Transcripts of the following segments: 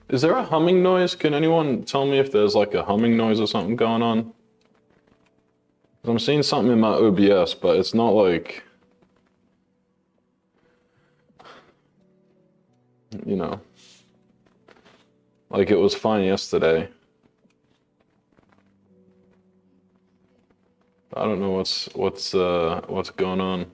Is there a humming noise? Can anyone tell me if there's like a humming noise or something going on? I'm seeing something in my OBS, but it's not like, you know, like it was fine yesterday. I don't know what's going on.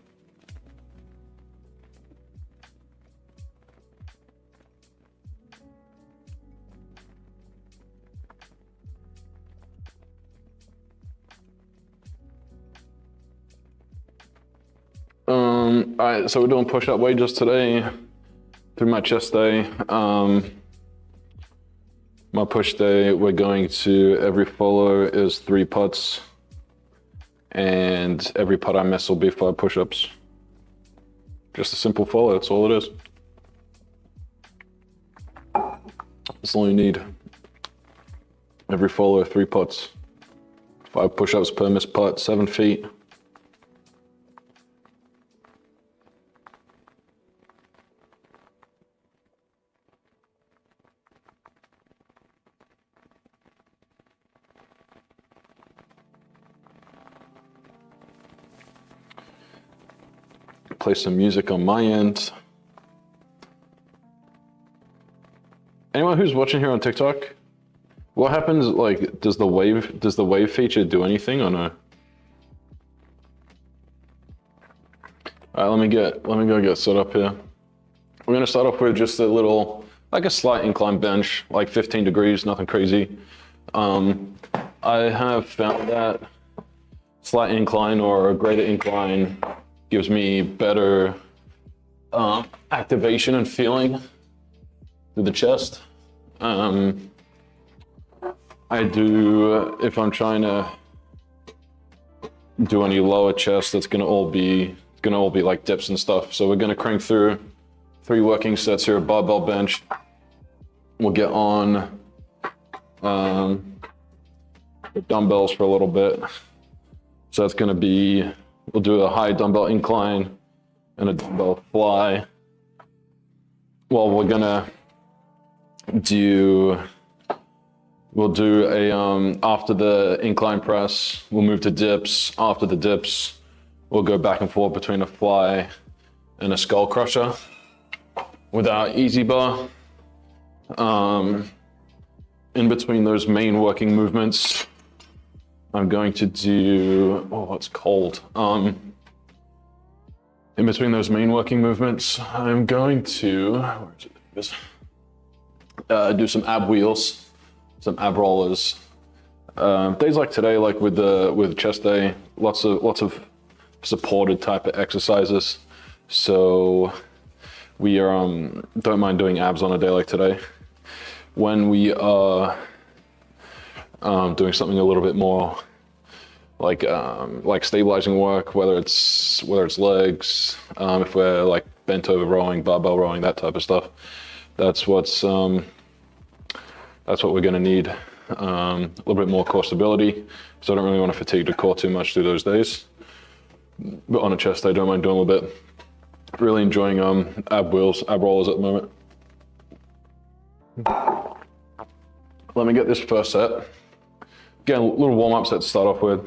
All right, so we're doing push-up wages today through my chest day. My push day, we're going to, every follow is 3 putts, and every putt I miss will be 5 push-ups. Just a simple follow, that's all it is. That's all you need. Every follow, 3 putts. 5 push-ups per missed putt, 7 feet. Play some music on my end. Anyone who's watching here on TikTok, what happens, like, does the wave feature do anything or no? All right, let me go get set up here. We're gonna start off with just a little, like a slight incline bench, like 15 degrees, nothing crazy. I have found that slight incline or a greater incline gives me better activation and feeling through the chest. I do, if I'm trying to do any lower chest, that's gonna all be like dips and stuff. So we're gonna crank through 3 working sets here, barbell bench. We'll get on the dumbbells for a little bit. So that's gonna be, we'll do a high dumbbell incline and a dumbbell fly. Well, we'll do a, after the incline press, we'll move to dips. After the dips, we'll go back and forth between a fly and a skull crusher with our easy bar. In between those main working movements, I'm going to do, oh, it's cold. In between those main working movements, I'm going to, where is it? Do some ab wheels, some ab rollers. Days like today, like with chest day, lots of supported type of exercises. So we are don't mind doing abs on a day like today. When we are doing something a little bit more like stabilizing work, whether it's legs, if we're like bent over rowing, barbell rowing, that type of stuff, that's what we're gonna need. A little bit more core stability, so I don't really want to fatigue the core too much through those days. But on a chest day, I don't mind doing a little bit. Really enjoying ab rollers at the moment. Let me get this first set. Again, a little warm-up set to start off with.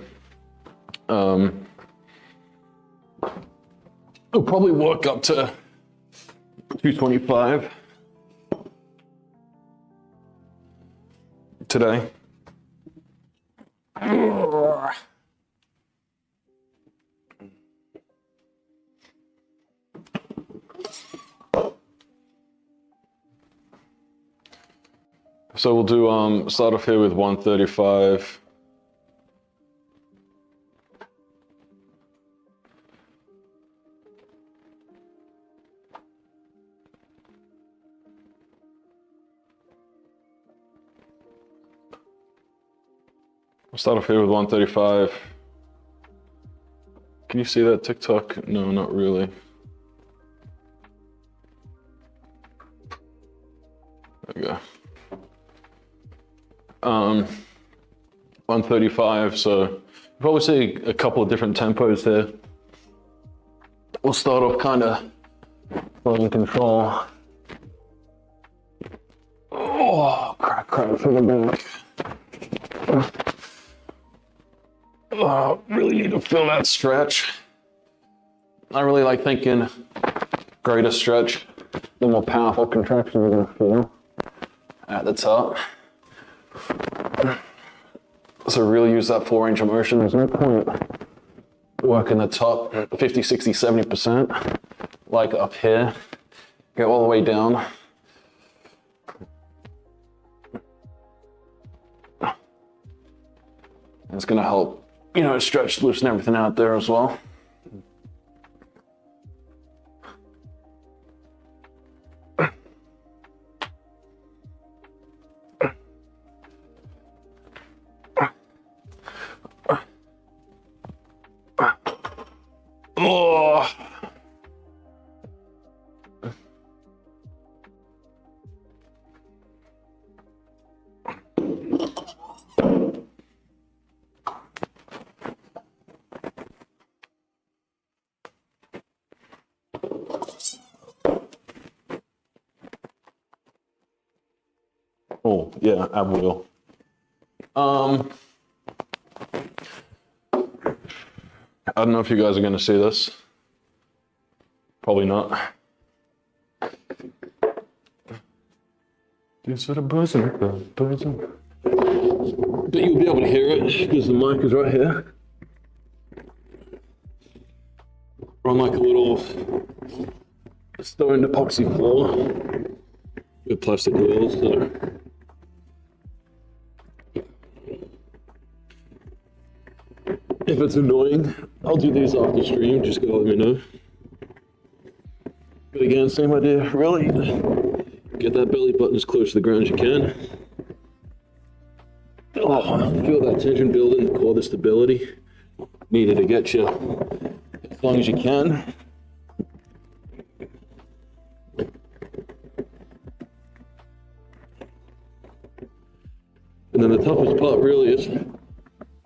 We'll probably work up to 225 today. So we'll do, start off here with 135. We'll start off here with 135. Can you see that TikTok? No, not really. There we go. 135, so you'll probably see a couple of different tempos here. We'll start off kind of in control. Oh. crap for the back. Oh, really need to feel that stretch. I really like thinking greater stretch, the more powerful contraction you're gonna feel at the top. So really use that full range of motion. There's no point working the top 50, 60, 70%, like up here. Go all the way down. It's gonna help, you know, stretch, loosen everything out there as well. Oh. Oh, yeah, ab wheel. I don't know if you guys are gonna see this. Probably not. But you'll be able to hear it because the mic is right here. We're on like a little stone epoxy floor with plastic wheels. So. If it's annoying, I'll do these after stream, just go let me know. But again, same idea, really. Get that belly button as close to the ground as you can. Oh, feel that tension building, the core, the stability. Needed to get you as long as you can. And then the toughest part really is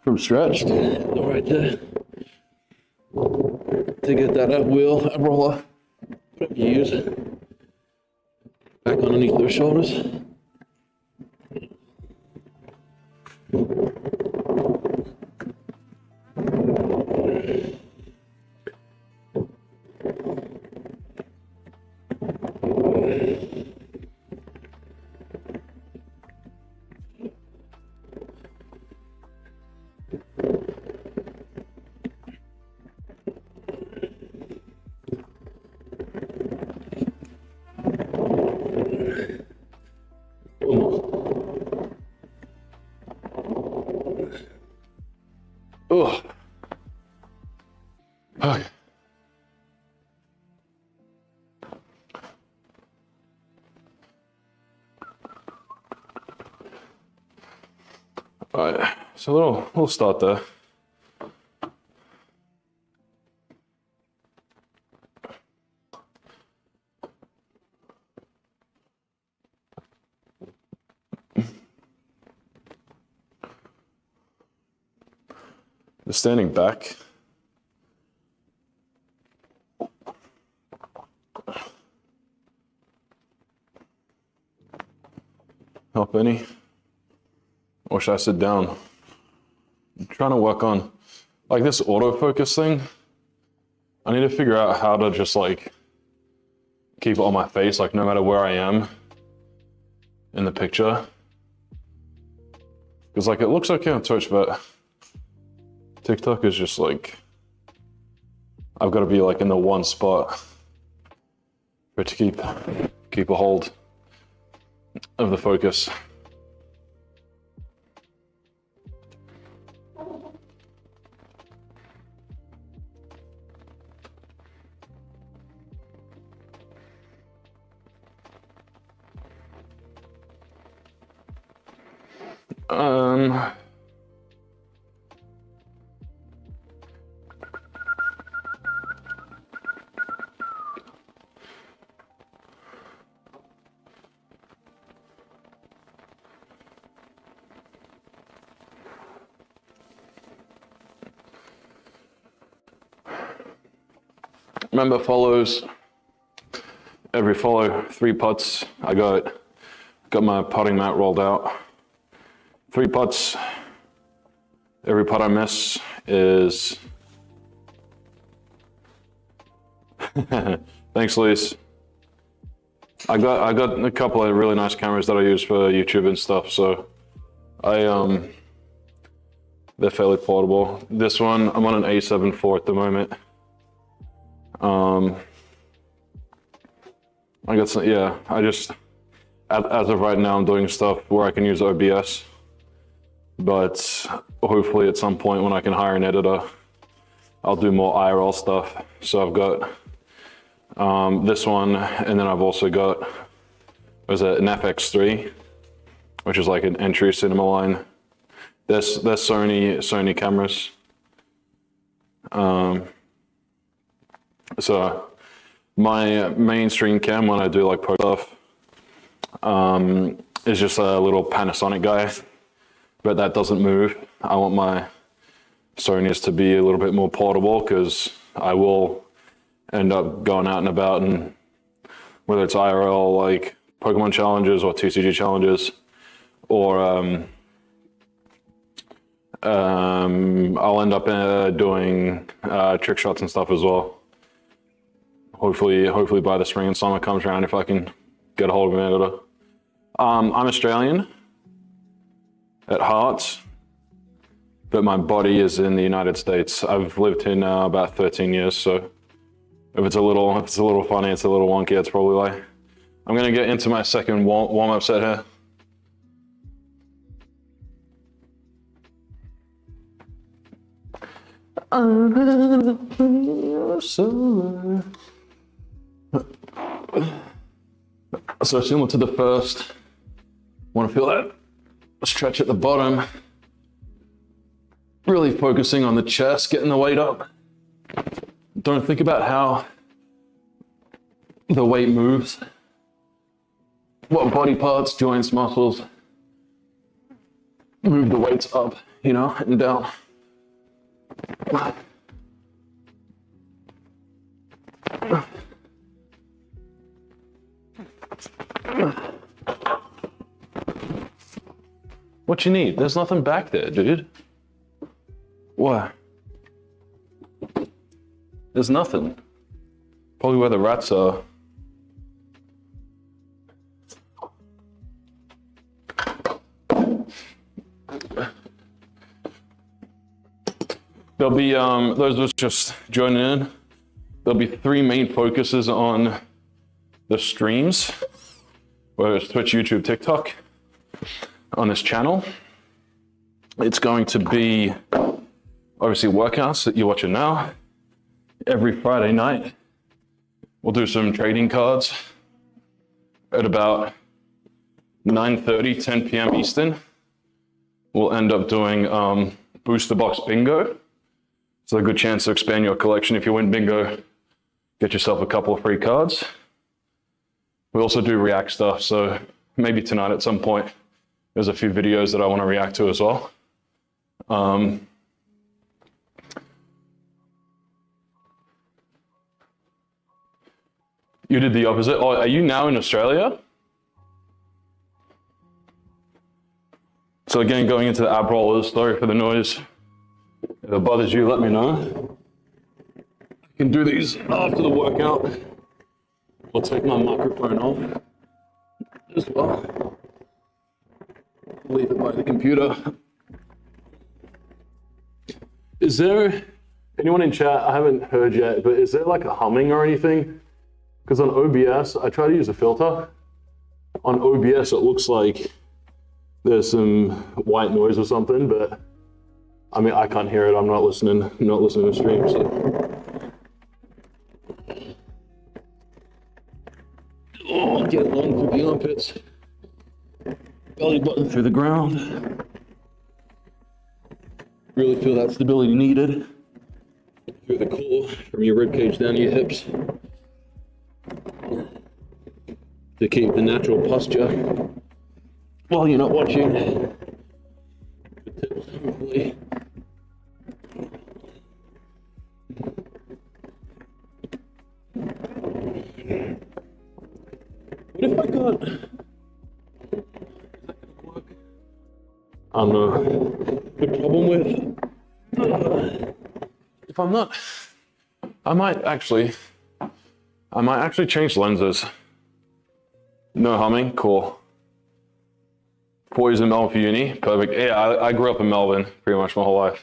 from stretched, right there, to get that ab wheel, ab roller, whatever you use, back underneath those shoulders. Oh. Okay. All right, so we'll start there. The standing back. Help any? Or should I sit down? I'm trying to work on like this autofocus thing. I need to figure out how to just like keep it on my face, like no matter where I am in the picture. Because like it looks okay on Twitch, but TikTok is just like, I've got to be like in the one spot for it to keep a hold of the focus. Remember, follows, every follow, 3 putts. I got got my putting mat rolled out. 3 putts. Every putt I miss is... Thanks, Lise. I got a couple of really nice cameras that I use for YouTube and stuff, so they're fairly portable. This one, I'm on an A7 IV at the moment. I got some, yeah, as of right now, I'm doing stuff where I can use OBS, but hopefully at some point when I can hire an editor, I'll do more IRL stuff. So I've got this one, and then I've also got, an FX3, which is like an entry cinema line. They're Sony cameras. So my mainstream cam when I do like pro stuff is just a little Panasonic guy, but that doesn't move. I want my Sonys to be a little bit more portable because I will end up going out and about, and whether it's IRL like Pokemon challenges or TCG challenges, or I'll end up doing trick shots and stuff as well. Hopefully by the spring and summer comes around, if I can get a hold of an editor. I'm Australian at heart, but my body is in the United States. I've lived here now about 13 years, so if it's a little funny, it's a little wonky, that's probably why. I'm gonna get into my second warm-up set here. So similar to the first, want to feel that stretch at the bottom, really focusing on the chest, getting the weight up. Don't think about how the weight moves, what body parts, joints, muscles move the weights up, you know, and down. What you need? There's nothing back there, dude. What? There's nothing. Probably where the rats are. There'll be, those of us just joining in, there'll be 3 main focuses on the streams, whether it's Twitch, YouTube, TikTok, on this channel. It's going to be obviously workouts that you're watching now. Every Friday night, we'll do some trading cards at about 9:30, 10 p.m. Eastern. We'll end up doing booster box bingo. It's a good chance to expand your collection. If you win bingo, get yourself a couple of free cards. We also do react stuff, so maybe tonight at some point, there's a few videos that I want to react to as well. You did the opposite. Oh, are you now in Australia? So again, going into the ab rollers, sorry for the noise. If it bothers you, let me know. I can do these after the workout. I'll take my microphone off as well. Leave it by the computer. Is there anyone in chat? I haven't heard yet, but is there like a humming or anything? Because on OBS, I try to use a filter. On OBS, it looks like there's some white noise or something, but I mean, I can't hear it. I'm not listening to stream. So. Oh, get along through the armpits. Belly button through the ground. Really feel that stability needed through the core, from your rib cage down to your hips, to keep the natural posture while you're not watching. The tips, hopefully. What if I got I don't know the problem with. If I'm not, I might actually change lenses. No humming, cool. 4 years in Melbourne for uni, perfect. Yeah, I grew up in Melbourne pretty much my whole life.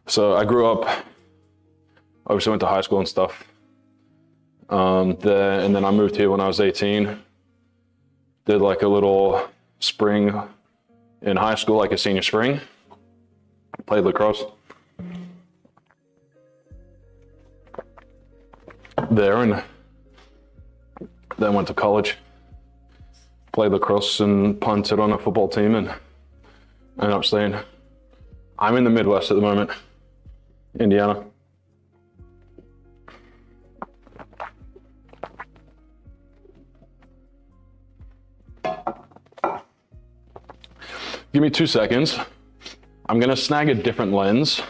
So I grew up, obviously went to high school and stuff. There, and then I moved here when I was 18. Did like a little spring in high school, like a senior spring. Played lacrosse. There, and then went to college. Played lacrosse and punted on a football team and ended up staying. I'm in the Midwest at the moment, Indiana. Give me 2 seconds. I'm gonna snag a different lens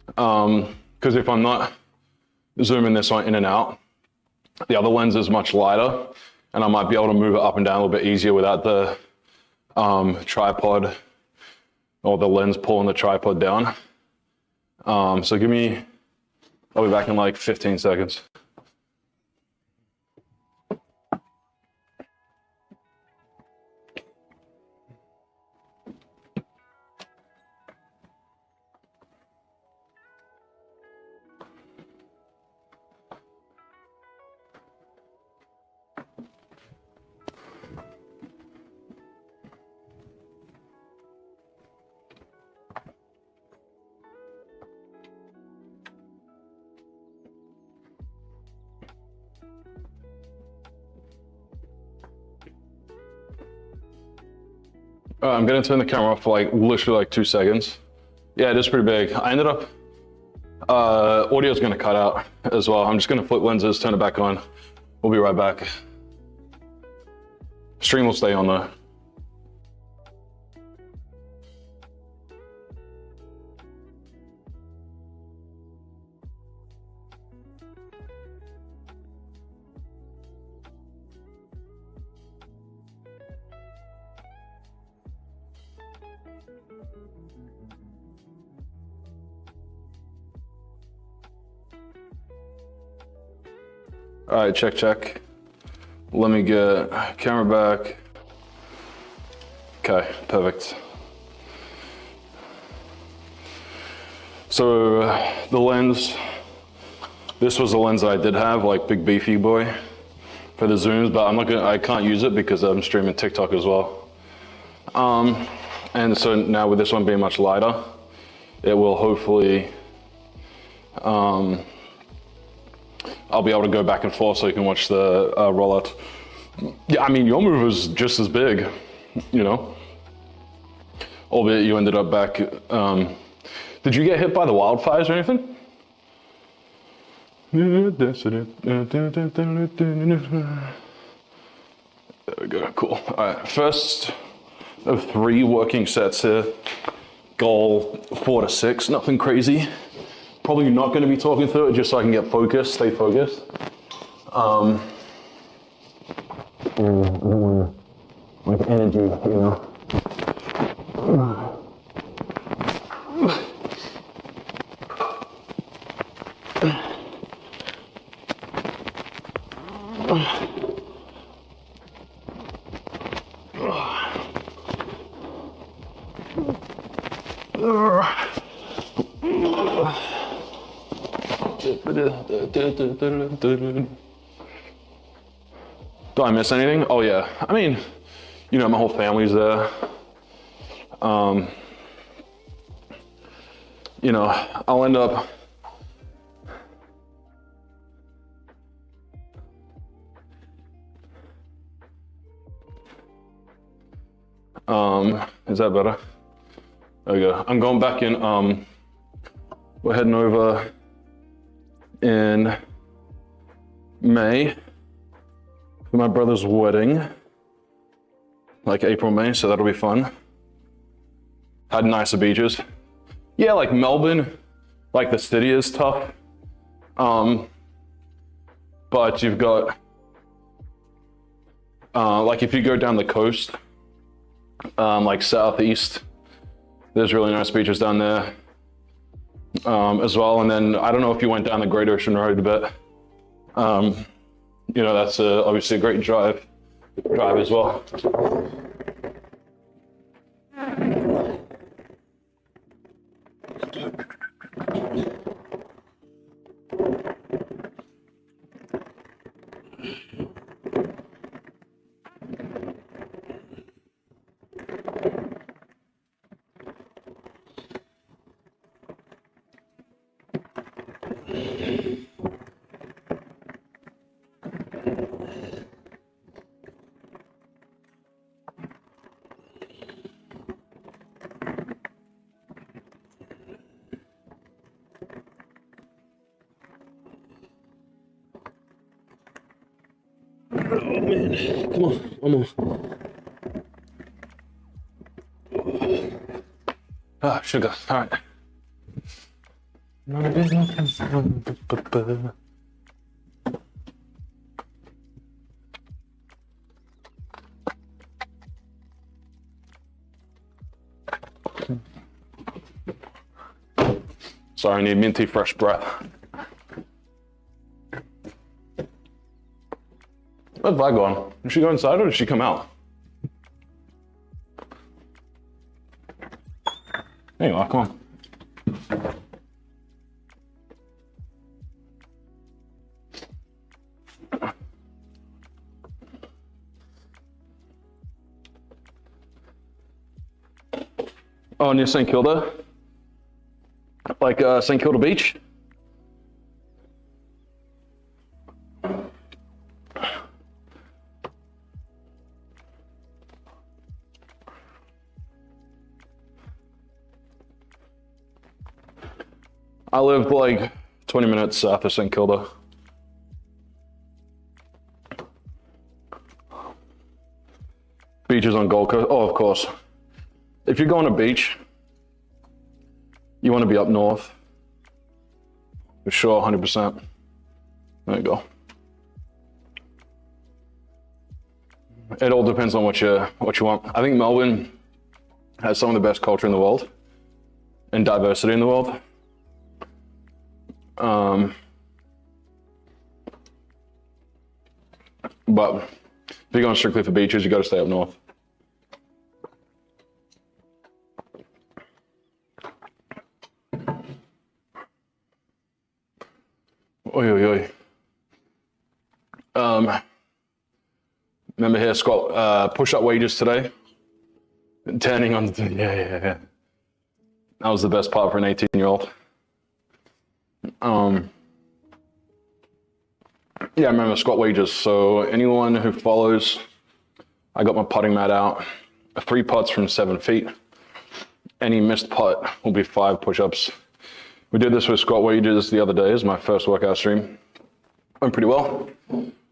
because if I'm not zooming this one in and out, the other lens is much lighter and I might be able to move it up and down a little bit easier without the tripod or the lens pulling the tripod down. So give me, I'll be back in like 15 seconds. I'm gonna turn the camera off for like literally like 2 seconds. Yeah, it is pretty big. I ended up, audio's gonna cut out as well. I'm just gonna flip lenses, turn it back on. We'll be right back. Stream will stay on though. All right, check. Let me get camera back. Okay, perfect. So the lens, this was the lens that I did have, like big beefy boy for the zooms, but I can't use it because I'm streaming TikTok as well. And so now with this one being much lighter, it will hopefully, I'll be able to go back and forth so you can watch the rollout. Yeah, I mean, your move was just as big, you know? Albeit you ended up back, did you get hit by the wildfires or anything? There we go, cool. All right, first of 3 working sets here. Goal 4 to 6, nothing crazy. Probably not going to be talking through it just so I can get focused, stay focused. I don't want to, like, energy, you know. Do I miss anything? Oh yeah. I mean, you know, my whole family's there. You know, I'll end up is that better? There we go. I'm going back in, we're heading over in May for my brother's wedding, like April, May, so that'll be fun. Had nicer beaches. Yeah, like Melbourne, like the city is tough. But you've got Like if you go down the coast, like southeast, there's really nice beaches down there as well. And then I don't know if you went down the Great Ocean Road, but you know, that's obviously a great drive as well. Oh man, come on, one more. Ah, sugar, all right. Sorry, I need minty fresh breath. Where's Vi gone? Did she go inside or did she come out? There you are, come on. Oh, near St. Kilda? Like St. Kilda Beach? I lived like 20 minutes south of St. Kilda. Beaches on Gold Coast, oh, of course. If you're going to beach, you want to be up north. For sure, 100%. There you go. It all depends on what you want. I think Melbourne has some of the best culture in the world and diversity in the world. But if you're going strictly for beaches, you got to stay up north. Oi, oi, oi. Remember here, squat, push-up wages today. Turning on the, yeah. That was the best part for an 18-year-old. Yeah, I remember squat wages. So anyone who follows, I got my putting mat out. 3 putts from 7 feet. Any missed putt will be 5 push-ups. We did this with squat wages the other day as my first workout stream. Went pretty well.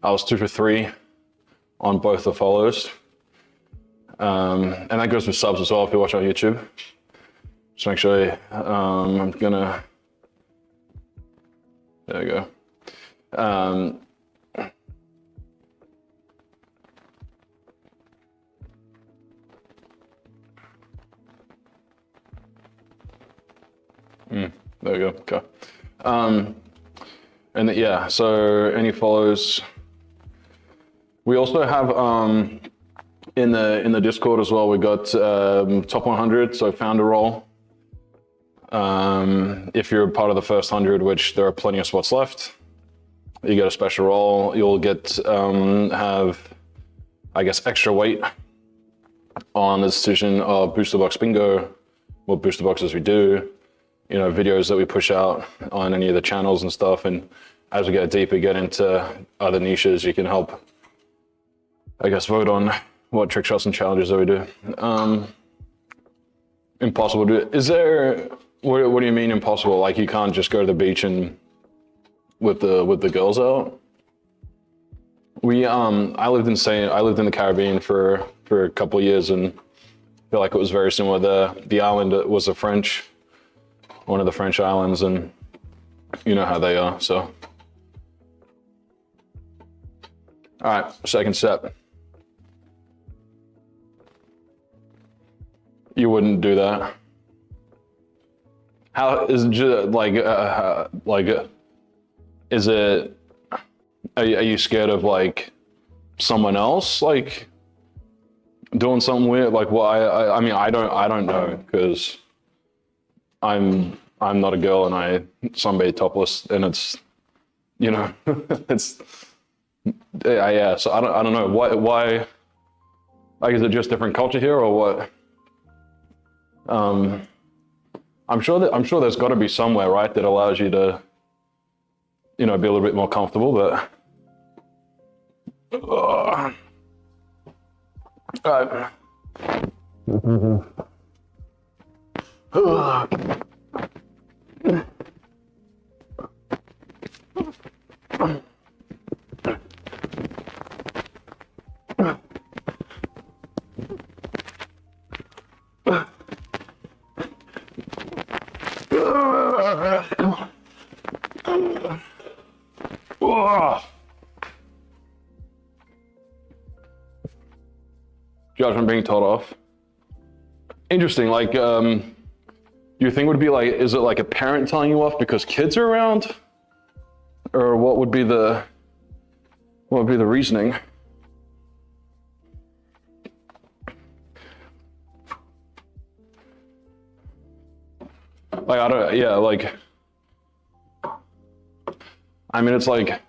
I was 2 for 3 on both the follows. And that goes with subs as well if you watch on YouTube. Just make sure I'm gonna, there we go. There we go, okay. And yeah, so any follows. We also have in the Discord as well, we got top 100, so founder role. If you're part of the first 100, which there are plenty of spots left, you get a special role. You'll get have, I guess, extra weight on the decision of booster box bingo, what booster boxes we do, you know, videos that we push out on any of the channels and stuff. And as we get deeper, get into other niches, you can help, I guess, vote on what trick shots and challenges that we do. Impossible to do. Is there, what do you mean impossible? Like you can't just go to the beach and with the girls out? We I lived in the Caribbean for a couple of years, and I feel like it was very similar. The island was one of the French islands, and you know how they are, so. All right, second set. You wouldn't do that. How is it just is it? Are you scared of like someone else like doing something weird? Like, well, I mean, I don't know because I'm not a girl and I sunbathe topless and it's, you know, it's yeah. So I don't know why. Like, is it just different culture here or what? I'm sure there's got to be somewhere, right, that allows you to, you know, be a little bit more comfortable, but. Right. Judgment being told off. Interesting, like, your thing would be like, is it like a parent telling you off because kids are around? Or what would be the reasoning? Like, I mean, it's like,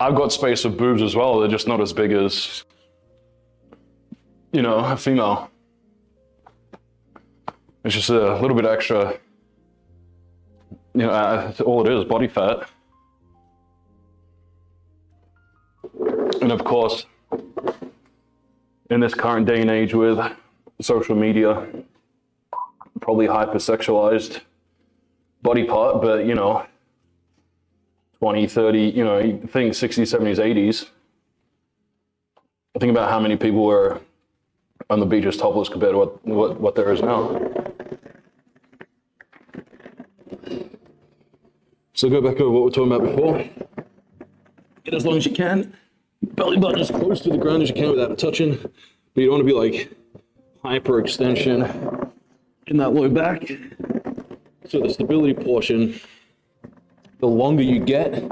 I've got space for boobs as well, they're just not as big as, you know, a female. It's just a little bit extra, you know, all it is, body fat. And of course, in this current day and age with social media, probably hypersexualized body part, but you know, 20, 30, you know, you think 60s, 70s, 80s. Think about how many people were on the beaches topless compared to what there is now. So go back over what we were talking about before. Get as long as you can. Belly button as close to the ground as you can without it touching. But you don't want to be like hyperextension in that low back. So the stability portion, the longer you get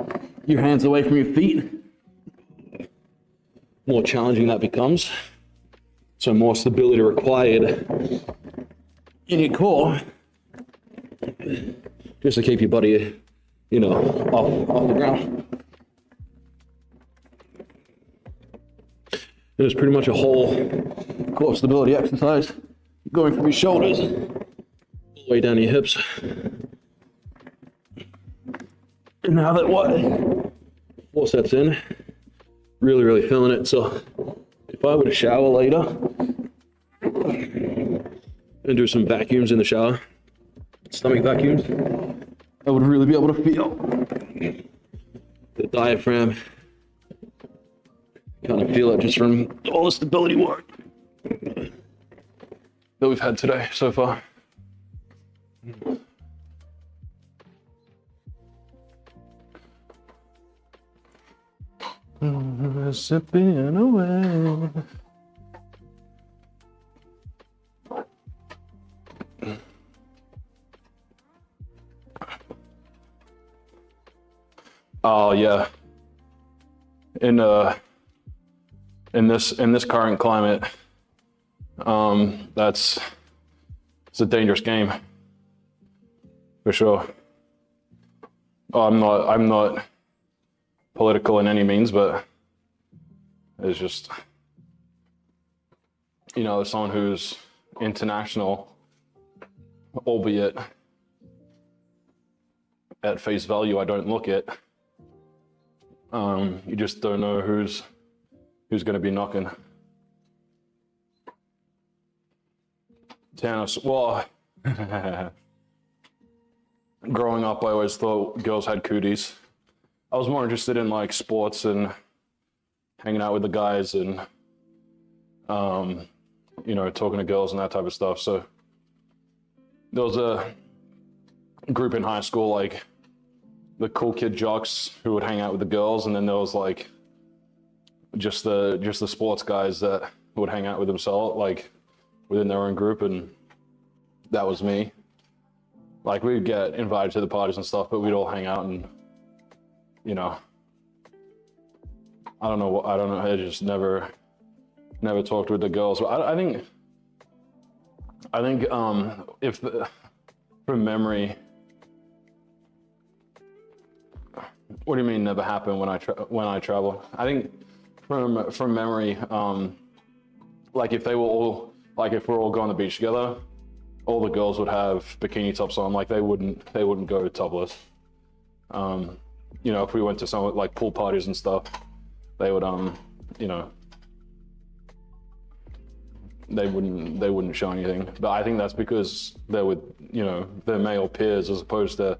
your hands away from your feet, more challenging that becomes. So more stability required in your core, just to keep your body, you know, off the ground. There's pretty much a whole core stability exercise going from your shoulders all the way down to your hips. And now that what? 4 sets in, really feeling it. So if I were to shower later and do some vacuums in the shower, stomach vacuums, I would really be able to feel the diaphragm. Kind of feel it just from all the stability work that we've had today so far. Sipping away. Oh yeah. In this current climate, it's a dangerous game for sure. I'm not political in any means, but it's just, you know, as someone who's international, albeit at face value, I don't look it. You just don't know who's going to be knocking. Tennis, well, growing up, I always thought girls had cooties. I was more interested in like sports and hanging out with the guys and, you know, talking to girls and that type of stuff. So there was a group in high school, like the cool kid jocks who would hang out with the girls, and then there was like just the sports guys that would hang out with themselves, like within their own group, and that was me. Like, we'd get invited to the parties and stuff, but we'd all hang out and, you know, I don't know, I just never talked with the girls. But I think from memory, what do you mean never happened when I travel? I think from memory, like if we're all going to the beach together, all the girls would have bikini tops on. Like they wouldn't go topless. You know, if we went to some like pool parties and stuff, they would you know, they wouldn't show anything. But I think that's because they're with, you know, their male peers, as opposed to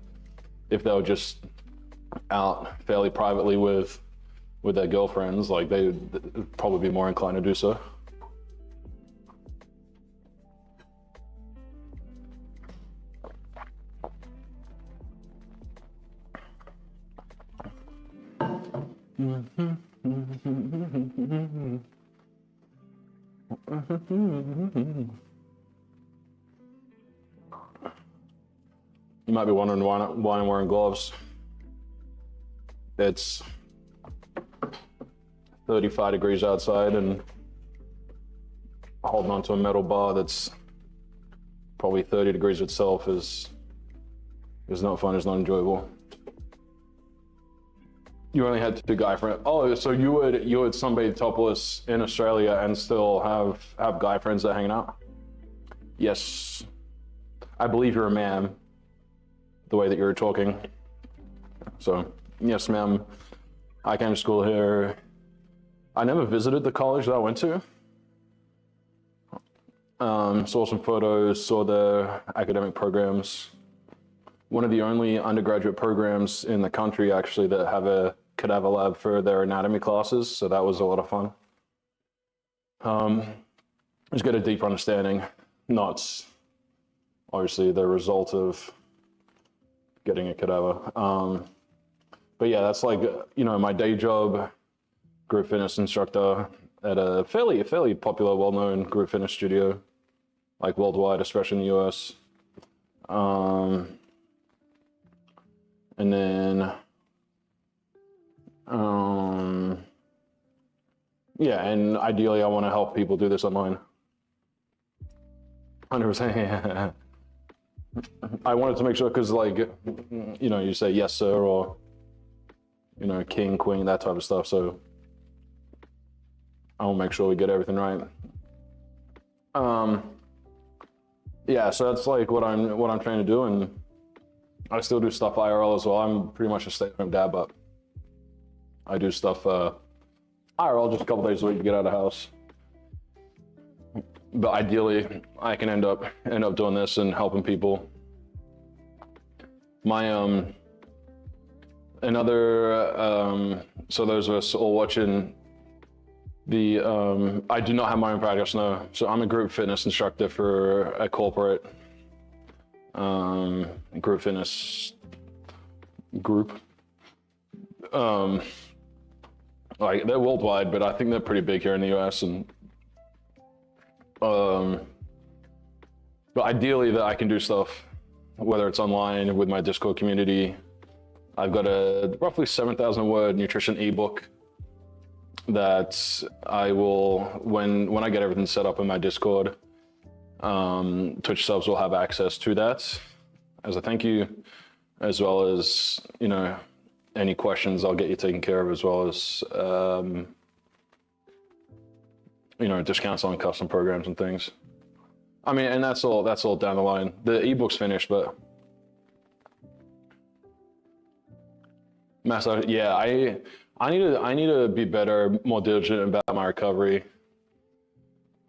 if they were just out fairly privately with their girlfriends, like they would probably be more inclined to do so. You might be wondering why I'm wearing gloves. It's 35 degrees outside and holding onto a metal bar that's probably 30 degrees itself is not fun, it's not enjoyable. You only had 2 guy friends. Oh, so you would sunbathe topless in Australia and still have guy friends that are hanging out? Yes. I believe you're a man, the way that you're talking. So, yes, ma'am. I came to school here. I never visited the college that I went to. Saw some photos, saw the academic programs. One of the only undergraduate programs in the country, actually, that have a cadaver lab for their anatomy classes, so that was a lot of fun. Just get a deeper understanding, not obviously the result of getting a cadaver. But yeah, that's like, you know, my day job, group fitness instructor at a fairly popular, well-known group fitness studio, like worldwide, especially in the US. And then, yeah, and ideally I want to help people do this online. 100%. I wanted to make sure, because like, you know, you say yes sir, or, you know, king, queen, that type of stuff. So I will make sure we get everything right. Yeah, so that's like what I'm trying to do, and I still do stuff IRL as well. I'm pretty much a stay-at-home dad, but I do stuff IRL just a couple days a week to get out of the house. But ideally, I can end up doing this and helping people. My so those of us all watching the I do not have my own practice, no. So I'm a group fitness instructor for a corporate group fitness group. Like they're worldwide, but I think they're pretty big here in the US. And but ideally, that I can do stuff, whether it's online with my Discord community. I've got a roughly 7,000 word nutrition ebook that I will, when I get everything set up in my Discord, Twitch subs will have access to that as a thank you, as well as, you know, any questions I'll get you taken care of, as well as, you know, discounts on custom programs and things. I mean, and that's all down the line. The ebook's finished, but massage, yeah, I need to be better, more diligent about my recovery.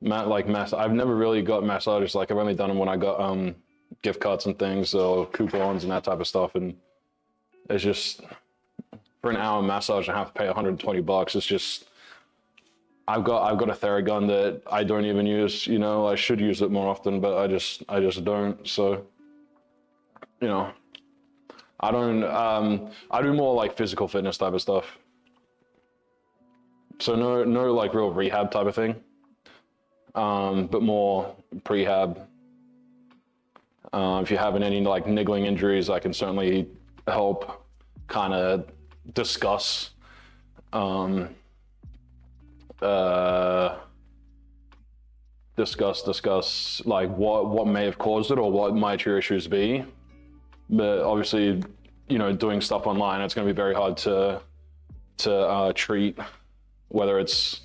I've never really got massages. Like I've only done them when I got gift cards and things, or coupons and that type of stuff. And it's just, for an hour massage, I have to pay $120. It's just, I've got a Theragun that I don't even use. You know, I should use it more often, but I just don't. So, you know, I don't. I do more like physical fitness type of stuff. So no like real rehab type of thing. but more prehab. If you're having any like niggling injuries, I can certainly help kind of discuss discuss like what may have caused it or what might your issues be. But obviously, you know, doing stuff online, it's going to be very hard to treat, whether it's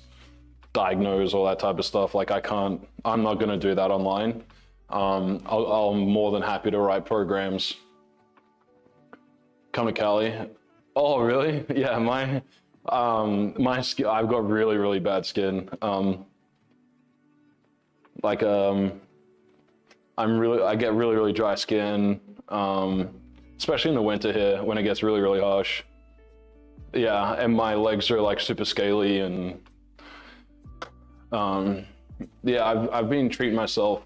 diagnose or that type of stuff. Like I'm not going to do that online. I'm more than happy to write programs. Come to Cali. Oh, really? Yeah, my skin, I've got really bad skin. I get really dry skin, especially in the winter here when it gets really harsh. Yeah, and my legs are like super scaly, and yeah, I've been treating myself.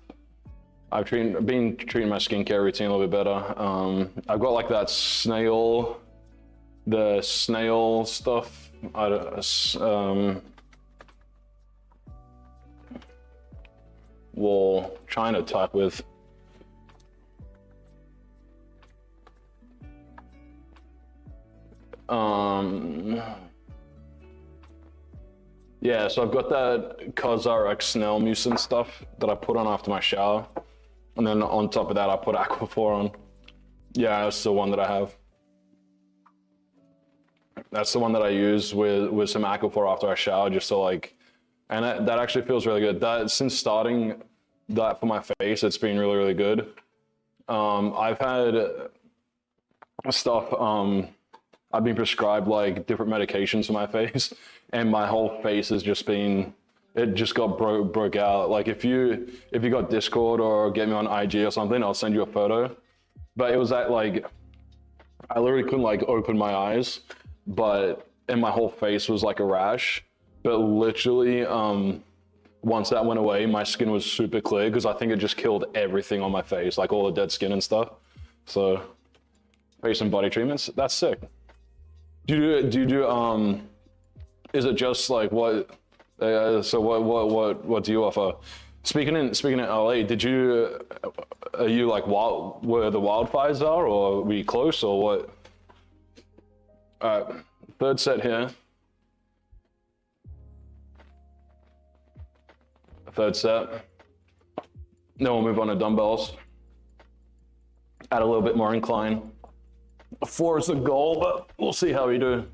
I've been treating my skincare routine a little bit better. I've got like that the snail stuff. We'll try to type with. Yeah, so I've got that CosRX snail mucin stuff that I put on after my shower. And then on top of that, I put Aquaphor on. Yeah, that's the one that I have. That's the one that I use with some Aquaphor after I shower, just to like, and that actually feels really good. That since starting that for my face, it's been really good. I've had stuff, I've been prescribed like different medications for my face, and my whole face has just been, it just got broke out. Like if you got Discord or get me on IG or something, I'll send you a photo. But it was that like, I literally couldn't like open my eyes, and my whole face was like a rash. But literally, once that went away, my skin was super clear because I think it just killed everything on my face, like all the dead skin and stuff. So face and body treatments, that's sick. Do you do is it just like what? So what do you offer? Speaking in LA, are you like where the wildfires are, or were you close, or what? All right, third set here. Third set. Then we'll move on to dumbbells. Add a little bit more incline. 4 is the goal, but we'll see how we do.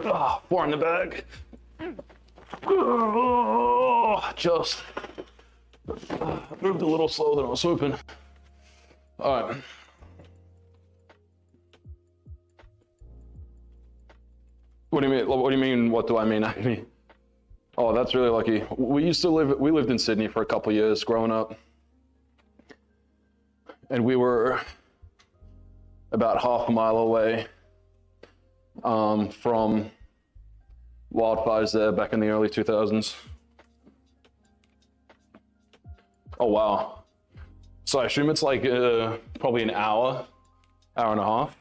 Oh, 4 in the bag. Oh, just moved a little slower than I was hoping. All right. What do you mean? What do you mean? What do I mean? I mean, oh, that's really lucky. We lived in Sydney for a couple of years growing up, and we were about half a mile away from wildfires there back in the early 2000s. Oh, wow. So I assume it's like probably an hour and a half,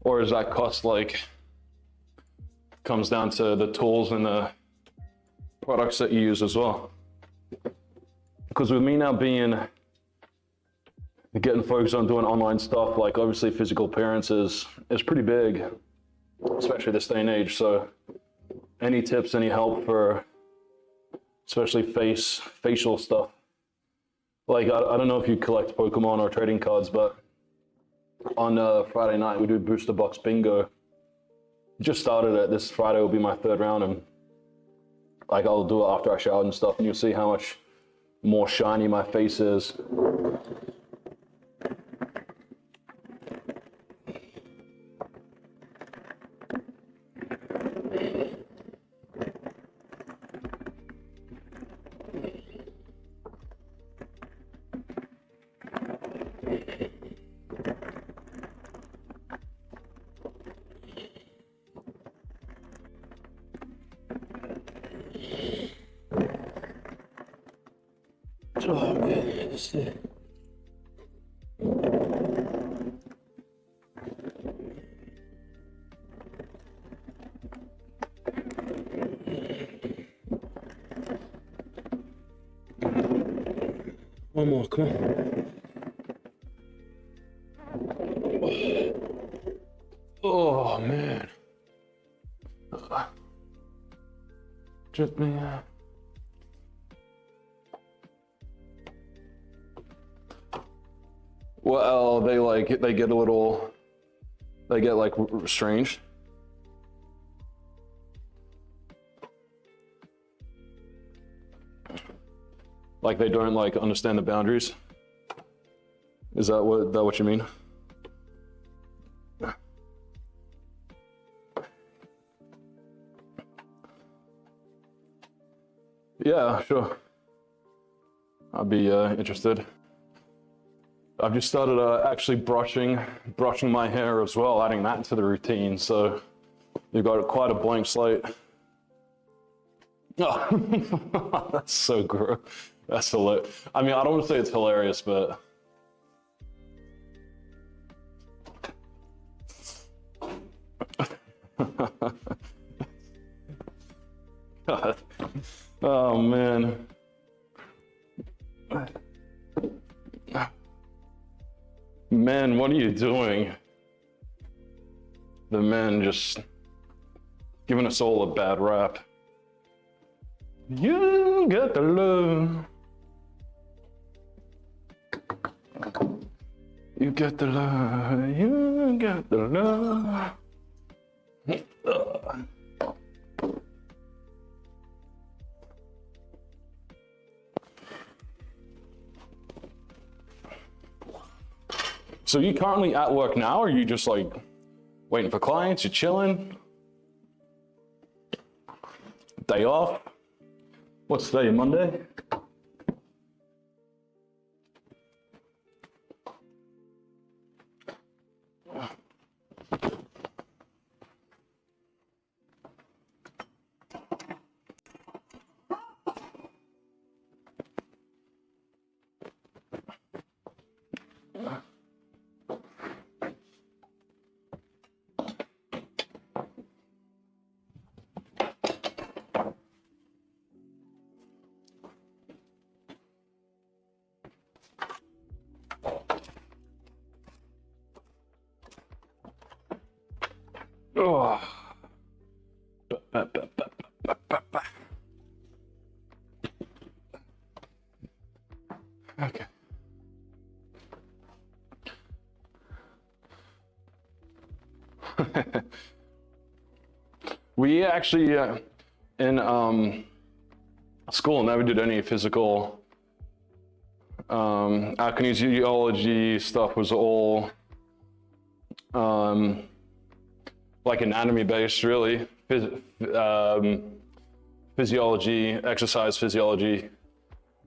or does that cost like, comes down to the tools and the products that you use as well? Because with me now getting focused on doing online stuff, like obviously physical appearance is pretty big, especially this day and age. So any tips, any help for especially facial stuff? Like I don't know if you collect Pokemon or trading cards, but on Friday night we do booster box bingo. Just started it. This Friday will be my 3rd round, and like I'll do it after I shower and stuff, and you'll see how much more shiny my face is. Oh man, let's see. One more, come on. Oh man. Just me. Well, they get a little, they get like strange. Like they don't like understand the boundaries. Is that what you mean? Yeah, sure. I'd be interested. I've just started actually brushing my hair as well, adding that into the routine. So you've got quite a blank slate. Oh, that's so gross. That's hilarious. I mean, I don't want to say it's hilarious, but God. Oh man. Man, what are you doing? The men just giving us all a bad rap. You got the love. You got the love. You got the love. So you currently at work now, or are you just like waiting for clients? You chilling? Day off? What's today, Monday? Oh. Okay. We actually in school never did any physical. Our kinesiology stuff was all like anatomy based, really. Physiology, exercise physiology. It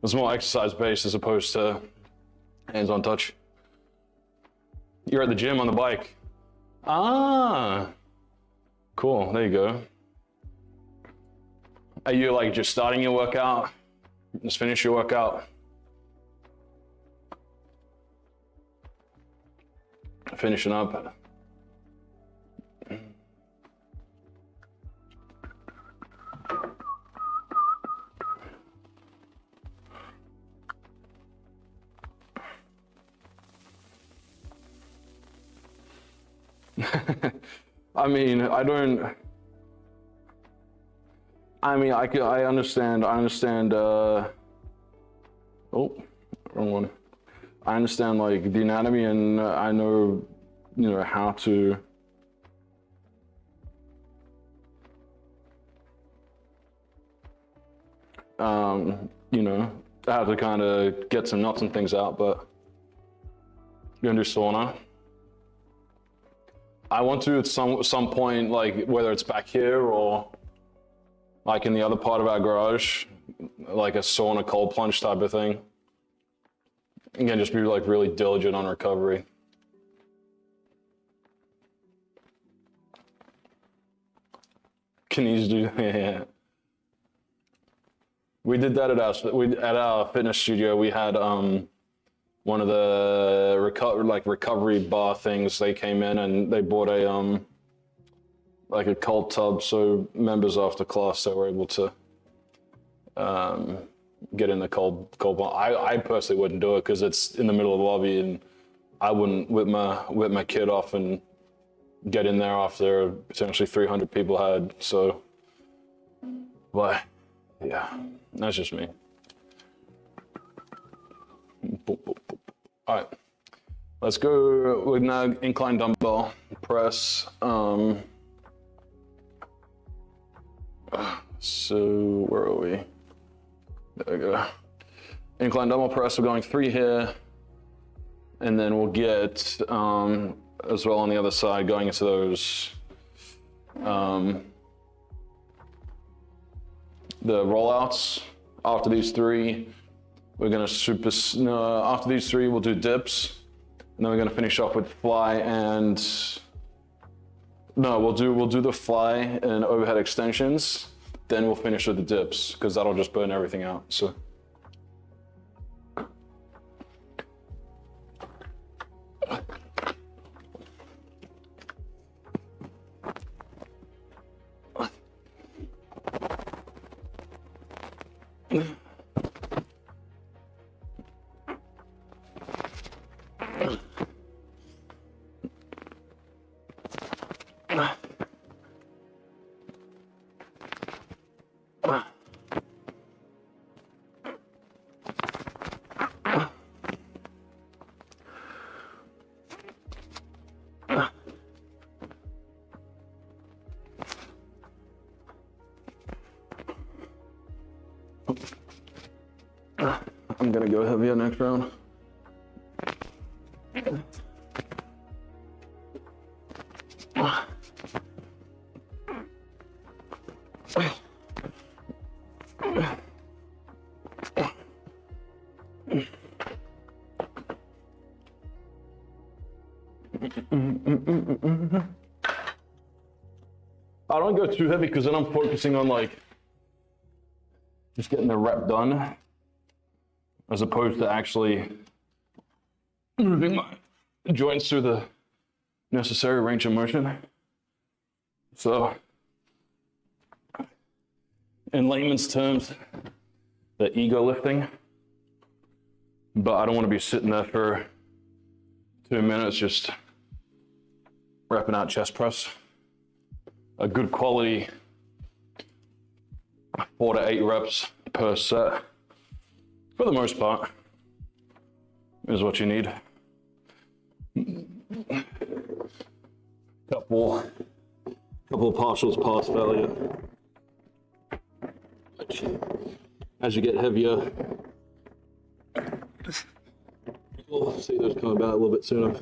was more exercise based as opposed to hands-on touch. You're at the gym on the bike. Ah, cool, there you go. Are you like just starting your workout? Just finish your workout? Finishing up. I mean, I understand, oh, wrong one. I understand like the anatomy, and I know, you know, how to you know, how to kind of get some nuts and things out, but you're gonna do sauna. I want to at some point, like whether it's back here or like in the other part of our garage, like a sauna cold plunge type of thing. Again, just be like really diligent on recovery. Can you do? Yeah. We did that at our fitness studio. We had one of the recovery bar things. They came in and they bought a like a cold tub, so members after class they were able to get in the cold bar. I personally wouldn't do it because it's in the middle of the lobby, and I wouldn't whip my kid off and get in there after potentially 300 people had. So, but yeah, that's just me. All right, let's go with now incline dumbbell press. So where are we? There we go. Incline dumbbell press, we're going 3 here, and then we'll get as well on the other side going into those the rollouts. After these 3, we're gonna after these 3 we'll do dips, and then we're gonna finish off with fly and we'll do the fly and overhead extensions, then we'll finish with the dips because that'll just burn everything out. So I'm gonna go heavier next round. I don't go too heavy because then I'm focusing on like just getting the rep done, as opposed to actually moving my joints through the necessary range of motion. So, in layman's terms, the ego lifting, but I don't want to be sitting there for 2 minutes just repping out chest press. A good quality 4 to 8 reps per set, for the most part, is what you need. Couple of partials pass failure. As you get heavier, you'll see those come about a little bit sooner.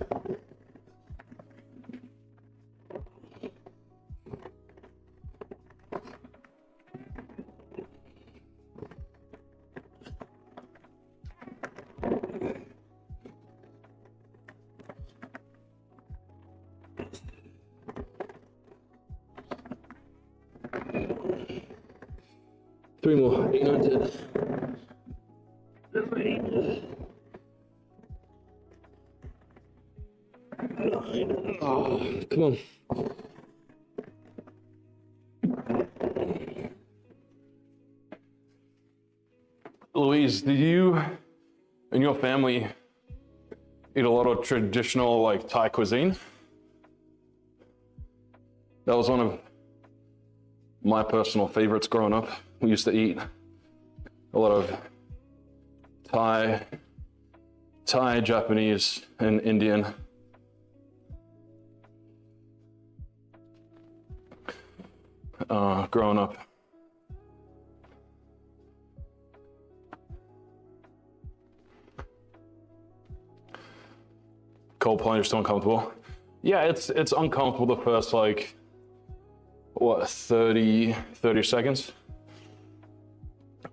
Three more, 8, 9, 10. 9. Oh, come on. Louise, did you and your family eat a lot of traditional like Thai cuisine? That was one of my personal favorites growing up. We used to eat a lot of Thai, Japanese, and Indian. Growing up. Cold plunge, still uncomfortable. Yeah, it's uncomfortable the first like, what, 30 seconds?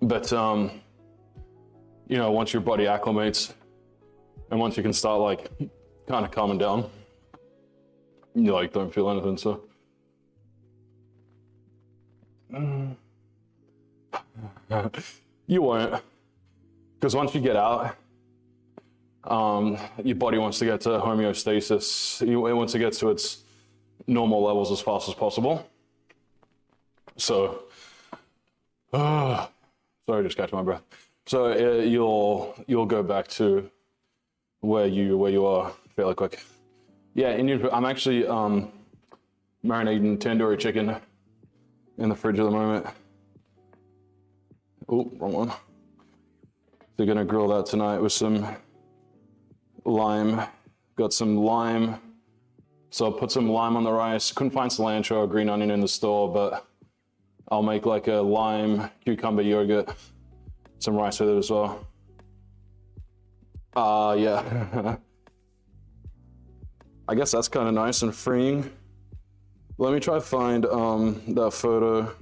But, you know, once your body acclimates and once you can start like kind of calming down, you like don't feel anything, so. You won't, because once you get out, your body wants to get to homeostasis. It wants to get to its normal levels as fast as possible. So, sorry, just catching my breath. So you'll go back to where you are fairly quick. Yeah, I'm actually marinating tandoori chicken in the fridge at the moment. Oh, wrong one. They're gonna grill that tonight with some lime. Got some lime. So I'll put some lime on the rice. Couldn't find cilantro or green onion in the store, but I'll make like a lime cucumber yogurt. Some rice with it as well. Yeah. I guess that's kind of nice and freeing. Let me try to find that photo.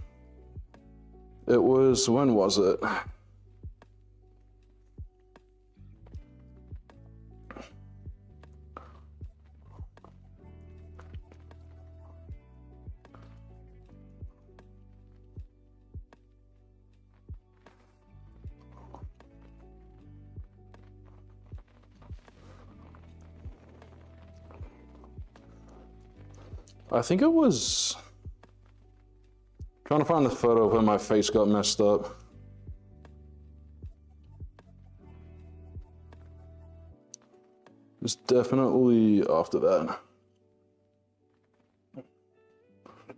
It was, when was it? I think it was, trying to find the photo of when my face got messed up. It's definitely after that.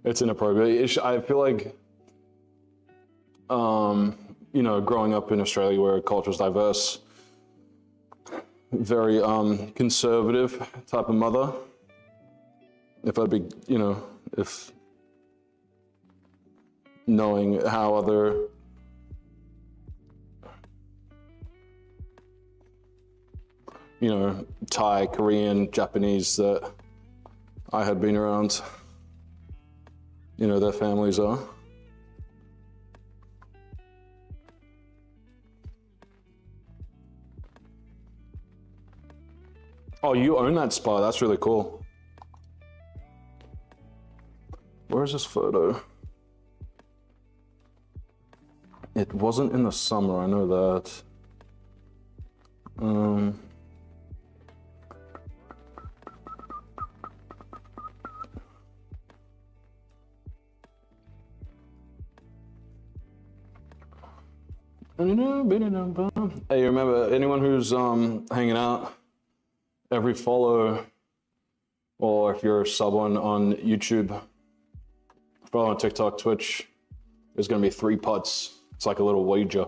It's inappropriate. I feel like, you know, growing up in Australia where culture is diverse, very conservative type of mother. If I'd be, you know, if knowing how other you know, Thai, Korean, Japanese that I had been around, you know, their families are. Oh, you own that spa, that's really cool. Where's this photo? It wasn't in the summer, I know that. Hey, remember, anyone who's hanging out, every follow, or if you're a sub on YouTube, follow on TikTok, Twitch, there's gonna be 3 putts. It's like a little wager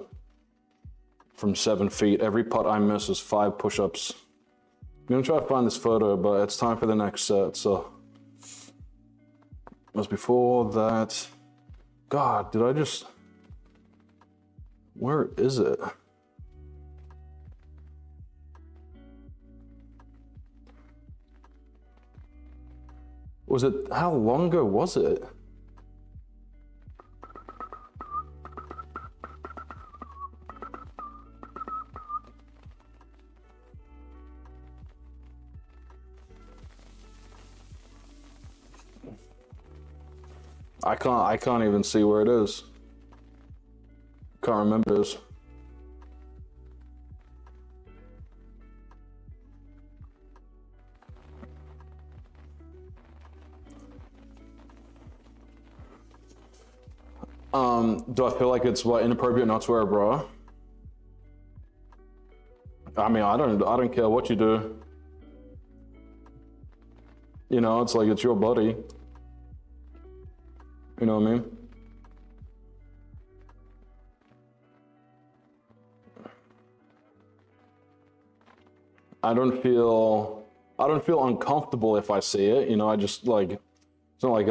from 7 feet. Every putt I miss is 5 push-ups. I'm gonna try to find this photo, but it's time for the next set, so. It was before that. God, did I just, where is it? Was it, how long ago was it? I can't even see where it is. Can't remember this. Do I feel like it's inappropriate not to wear a bra? I mean, I don't care what you do. You know, it's like, it's your body. You know what I mean? I don't feel uncomfortable if I see it, you know. I just like, it's not like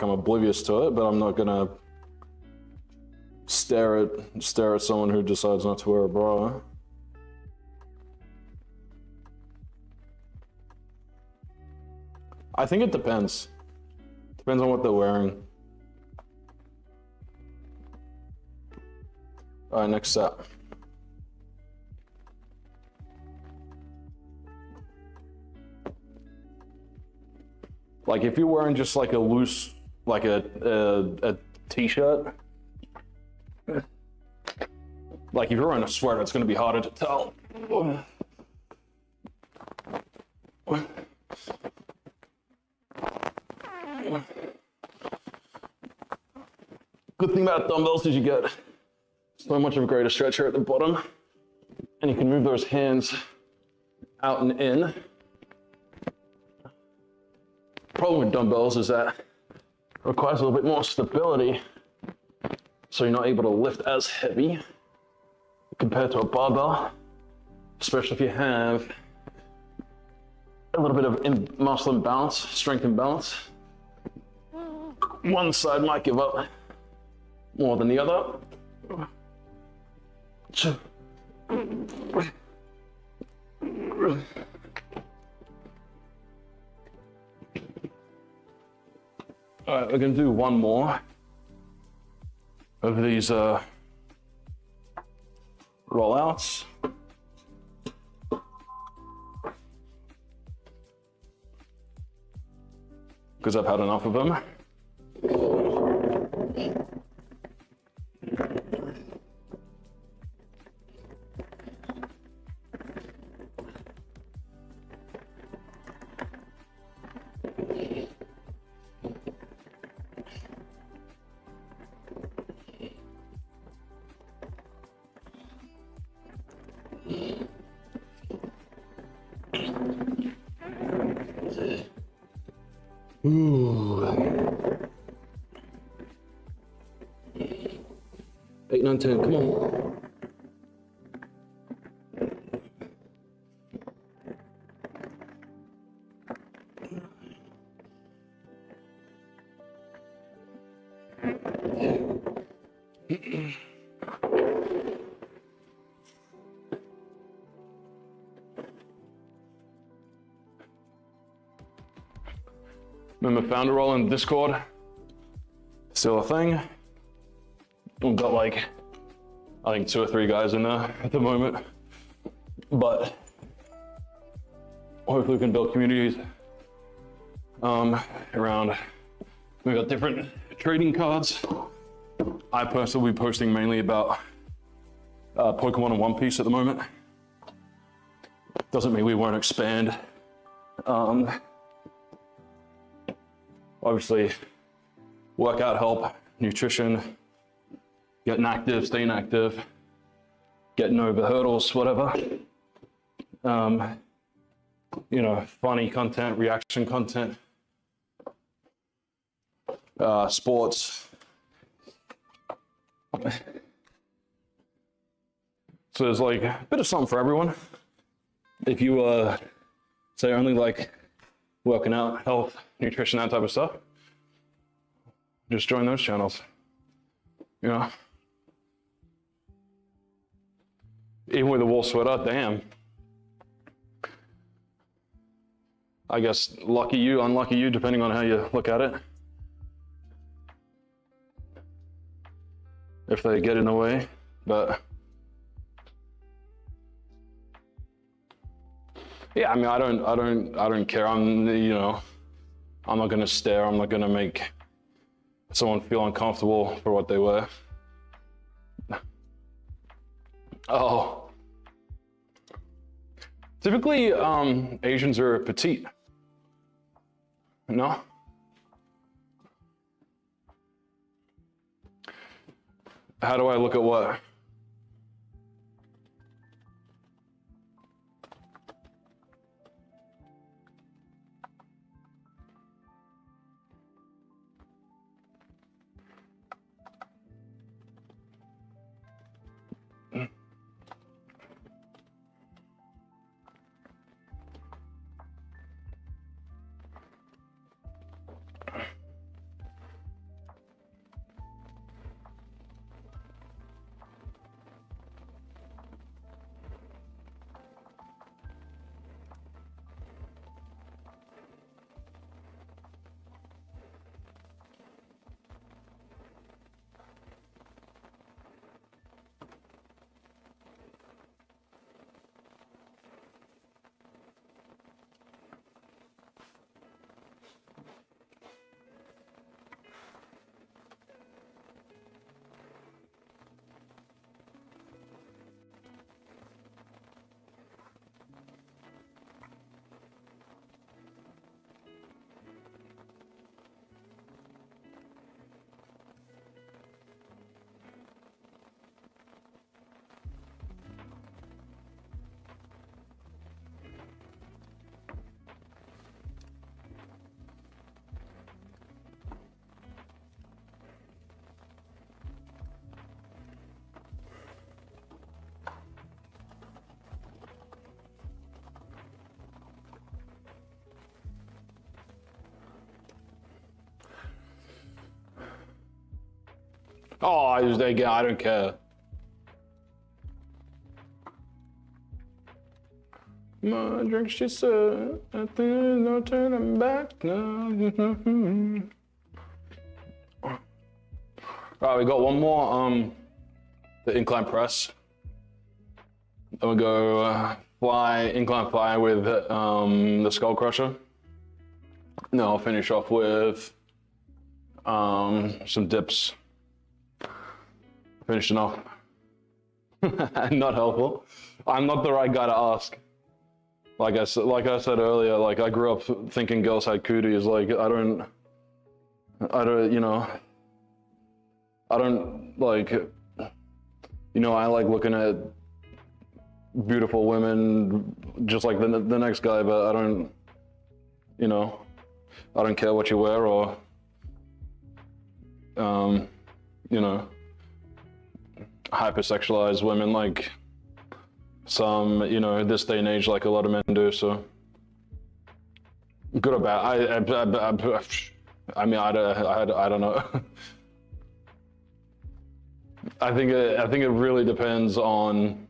I'm oblivious to it, but I'm not gonna stare at someone who decides not to wear a bra. I think it depends. Depends on what they're wearing. All right, next set. Like if you're wearing just like a loose, like a t-shirt, Like if you're wearing a sweater, it's gonna be harder to tell. Good thing about dumbbells is you get so much of a greater stretch here at the bottom, and you can move those hands out and in. Problem with dumbbells is that it requires a little bit more stability, so you're not able to lift as heavy compared to a barbell, especially if you have a little bit of muscle imbalance, strength imbalance. One side might give up more than the other. All right, we're gonna do one more of these rollouts. Because I've had enough of them. Ooh. 8, 9, 10, come on. Remember founder roll in Discord? Still a thing. We've got like, I think 2 or 3 guys in there at the moment. But hopefully we can build communities around, we've got different trading cards. I personally will be posting mainly about Pokemon and One Piece at the moment. Doesn't mean we won't expand. Obviously, workout help, nutrition, getting active, staying active, getting over hurdles, whatever. You know, funny content, reaction content, sports. So there's like a bit of something for everyone. If you say only like working out, health, nutrition, that type of stuff, just join those channels. You know, even with a wool sweater, damn. I guess lucky you, unlucky you, depending on how you look at it. If they get in the way, but yeah, I mean, I don't care. You know, I'm not gonna stare. I'm not gonna make someone feel uncomfortable for what they wear. Oh, typically Asians are petite. No? How do I look at what? Oh, again, I don't care. My drink, she said, I think there's no turning back now. All right, we got one more, the incline press. Then we go incline fly with the skull crusher. Then I'll finish off with some dips. Finishing off. Not helpful. I'm not the right guy to ask. Like I said earlier, like I grew up thinking girls had cooties. Like I don't, you know, I don't like, you know, I like looking at beautiful women just like the next guy, but I don't, you know, I don't care what you wear or, you know, hypersexualized women like some, you know, this day and age, like a lot of men do. So good or bad, I mean, I don't know. I think it really depends on,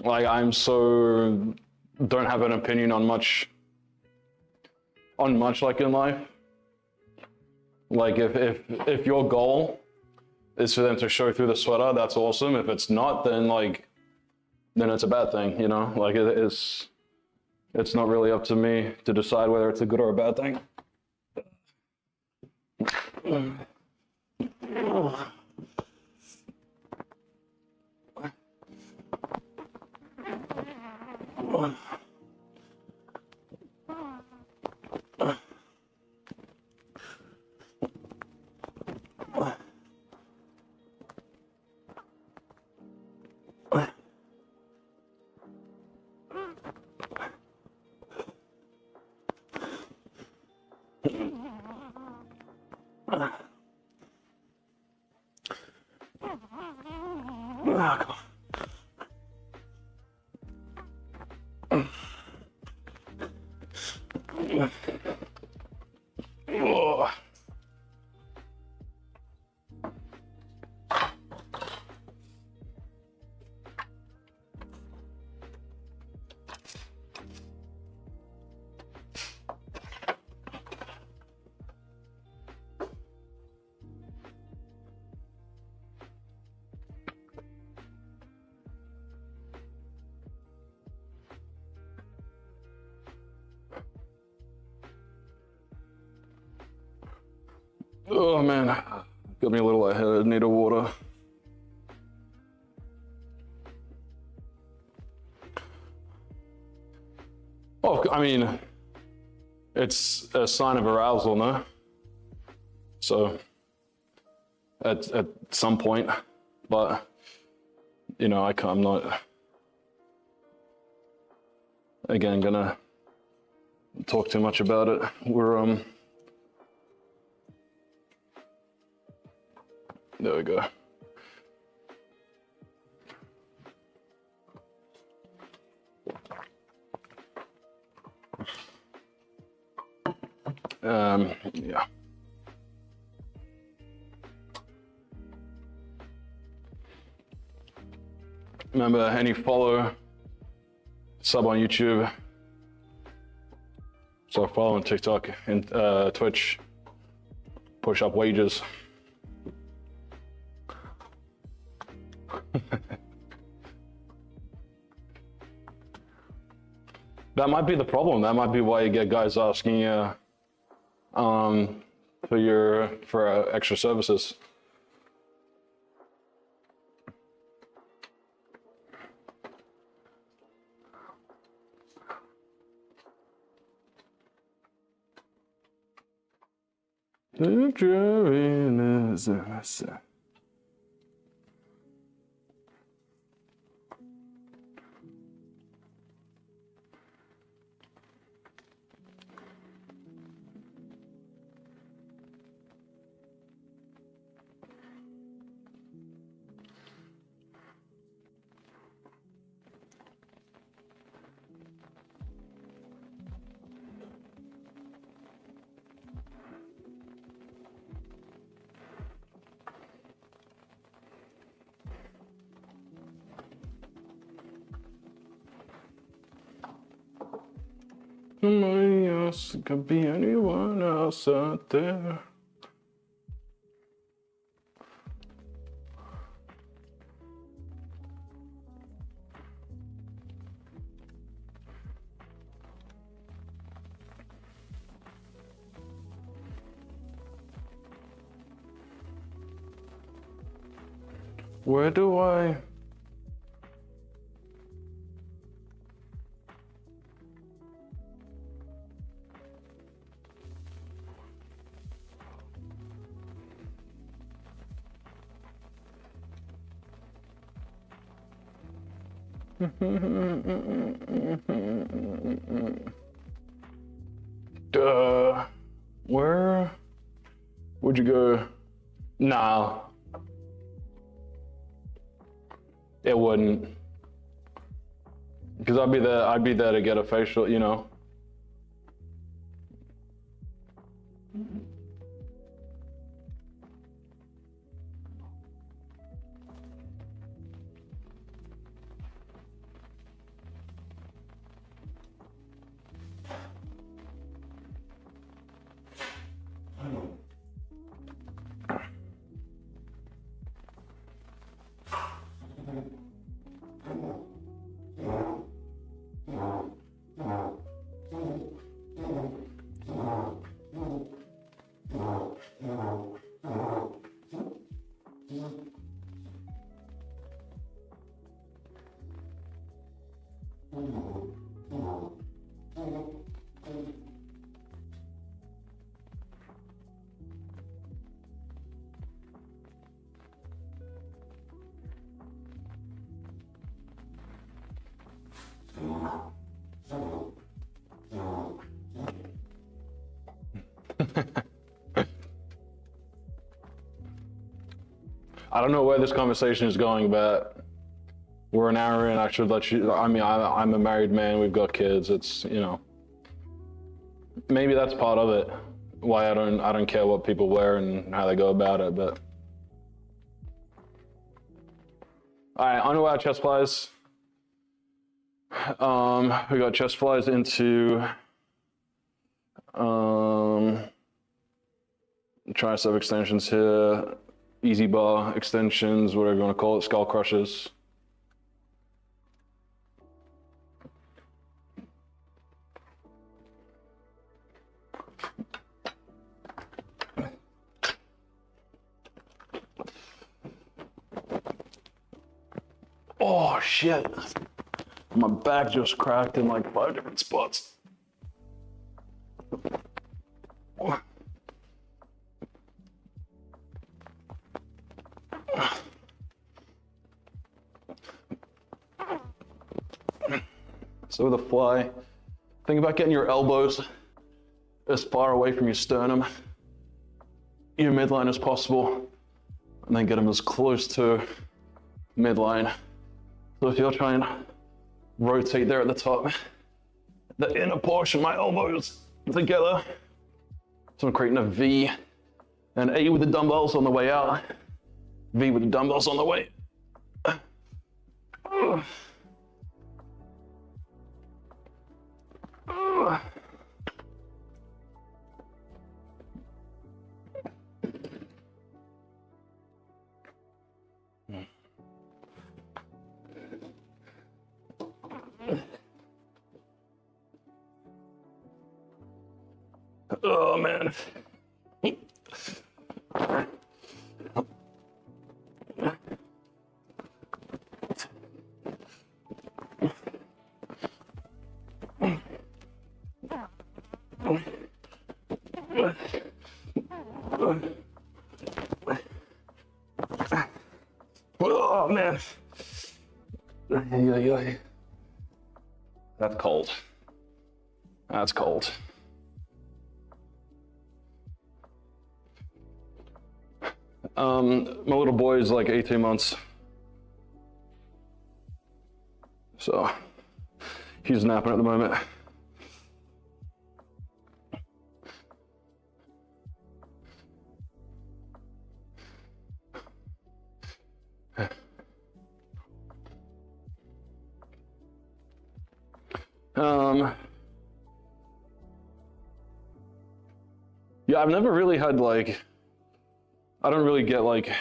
like, don't have an opinion on much like in life. Like if your goal is for them to show through the sweater, that's awesome. If it's not, then it's a bad thing, you know? Like it's not really up to me to decide whether it's a good or a bad thing. Oh man, got me a little lightheaded, need a water. Oh, I mean, it's a sign of arousal, no? So, at some point, but, you know, I'm not, again, gonna talk too much about it. We're, there we go. Yeah. Remember, any follow, sub on YouTube. So follow on TikTok and Twitch. Push up wages. That might be the problem. That might be why you get guys asking you for extra services. Somebody else, it could be anyone else out there. Where do I? Where would you go? Nah, it wouldn't. Because I'd be there to get a facial, you know. I don't know where this conversation is going, but we're an hour in. I should let you. I mean, I'm a married man. We've got kids. It's, you know, maybe that's part of it. Why I don't care what people wear and how they go about it. But all right, on to our chest flies. We got chest flies into tricep extensions here, easy bar extensions, whatever you want to call it, skull crushes. Oh shit, my back just cracked in like 5 different spots. So with a fly, think about getting your elbows as far away from your sternum, your midline as possible, and then get them as close to midline. So if you're trying to rotate there at the top, the inner portion, my elbows together. So I'm creating a V, and A with the dumbbells on the way out, V with the dumbbells on the way. Oh man. Oh man. That's cold. That's cold. My little boy is like 18 months. So he's napping at the moment. Yeah, I've never really had like, I don't really get like,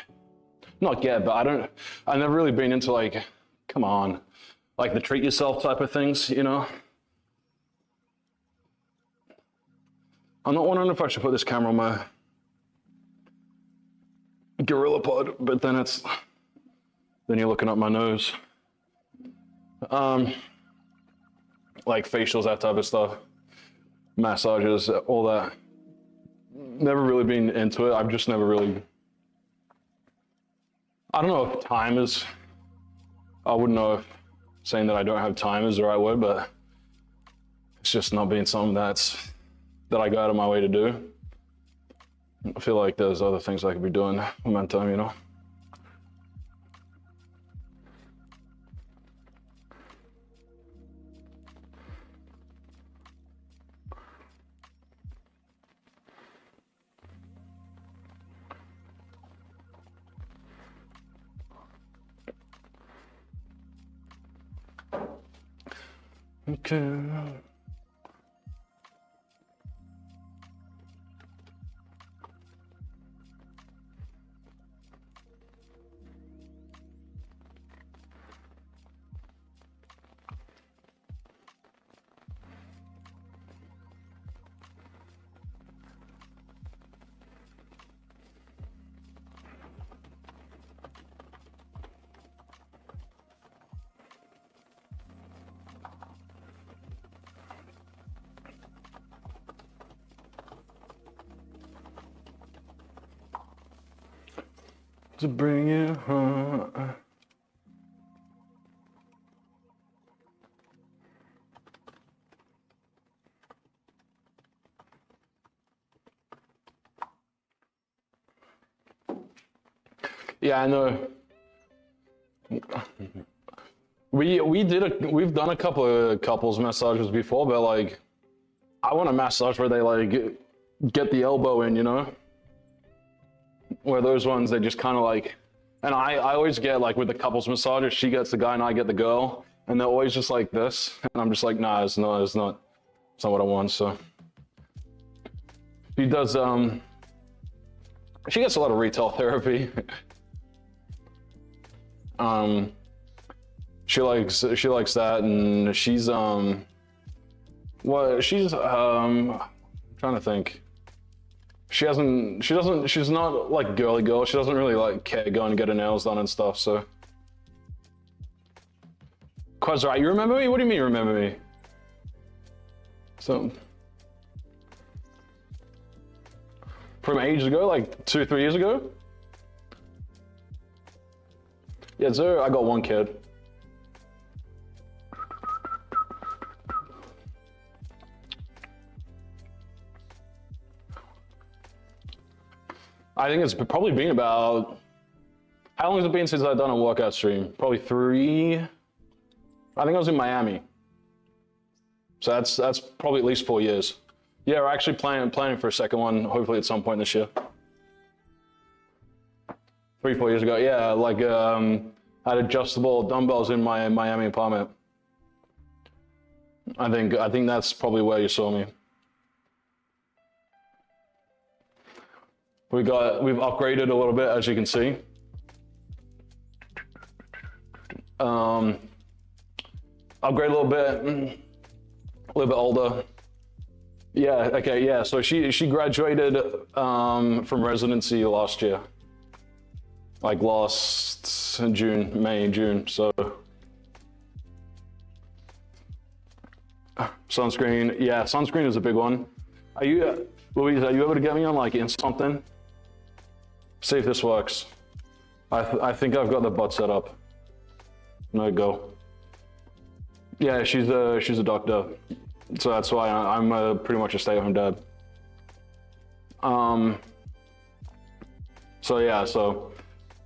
not get, but I've never really been into like, come on, like the treat yourself type of things, you know? I'm not wondering if I should put this camera on my Gorilla Pod, but then you're looking up my nose. Like facials, that type of stuff, massages, all that. Never really been into it. I've just never really, I don't know if time is, I wouldn't know if saying that I don't have time is the right word, but it's just not being something that I go out of my way to do. I feel like there's other things I could be doing with my time, you know? Okay. To bring you home. Yeah, I know. We've done a couple of couples massages before, but like, I want a massage where they like get the elbow in, you know? Where those ones, they just kind of like, and I always get like with the couples massages, she gets the guy and I get the girl, and they're always just like this, and I'm just like, nah, it's not what I want. So she does, she gets a lot of retail therapy. She likes that, and she's trying to think. She's not like girly girl. She doesn't really like care going and get her nails done and stuff, so. Quite right, you remember me? What do you mean you remember me? So. From ages ago, like 2-3 years ago? Yeah, so I got one kid. I think it's probably been about, how long has it been since I've done a workout stream? Probably 3, I think I was in Miami. So that's probably at least 4 years. Yeah, we're actually planning for a second one, hopefully at some point this year. 3-4 years ago, yeah, like I had adjustable dumbbells in my Miami apartment. I think that's probably where you saw me. We've upgraded a little bit, as you can see. Upgrade a little bit older. Yeah, okay, yeah. So she graduated from residency last year, like last May, June. So sunscreen, yeah, sunscreen is a big one. Louise, are you able to get me on like in something? See if this works. I think I've got the butt set up. No go. Yeah, she's a doctor, so that's why I'm pretty much a stay-at-home dad. So yeah, so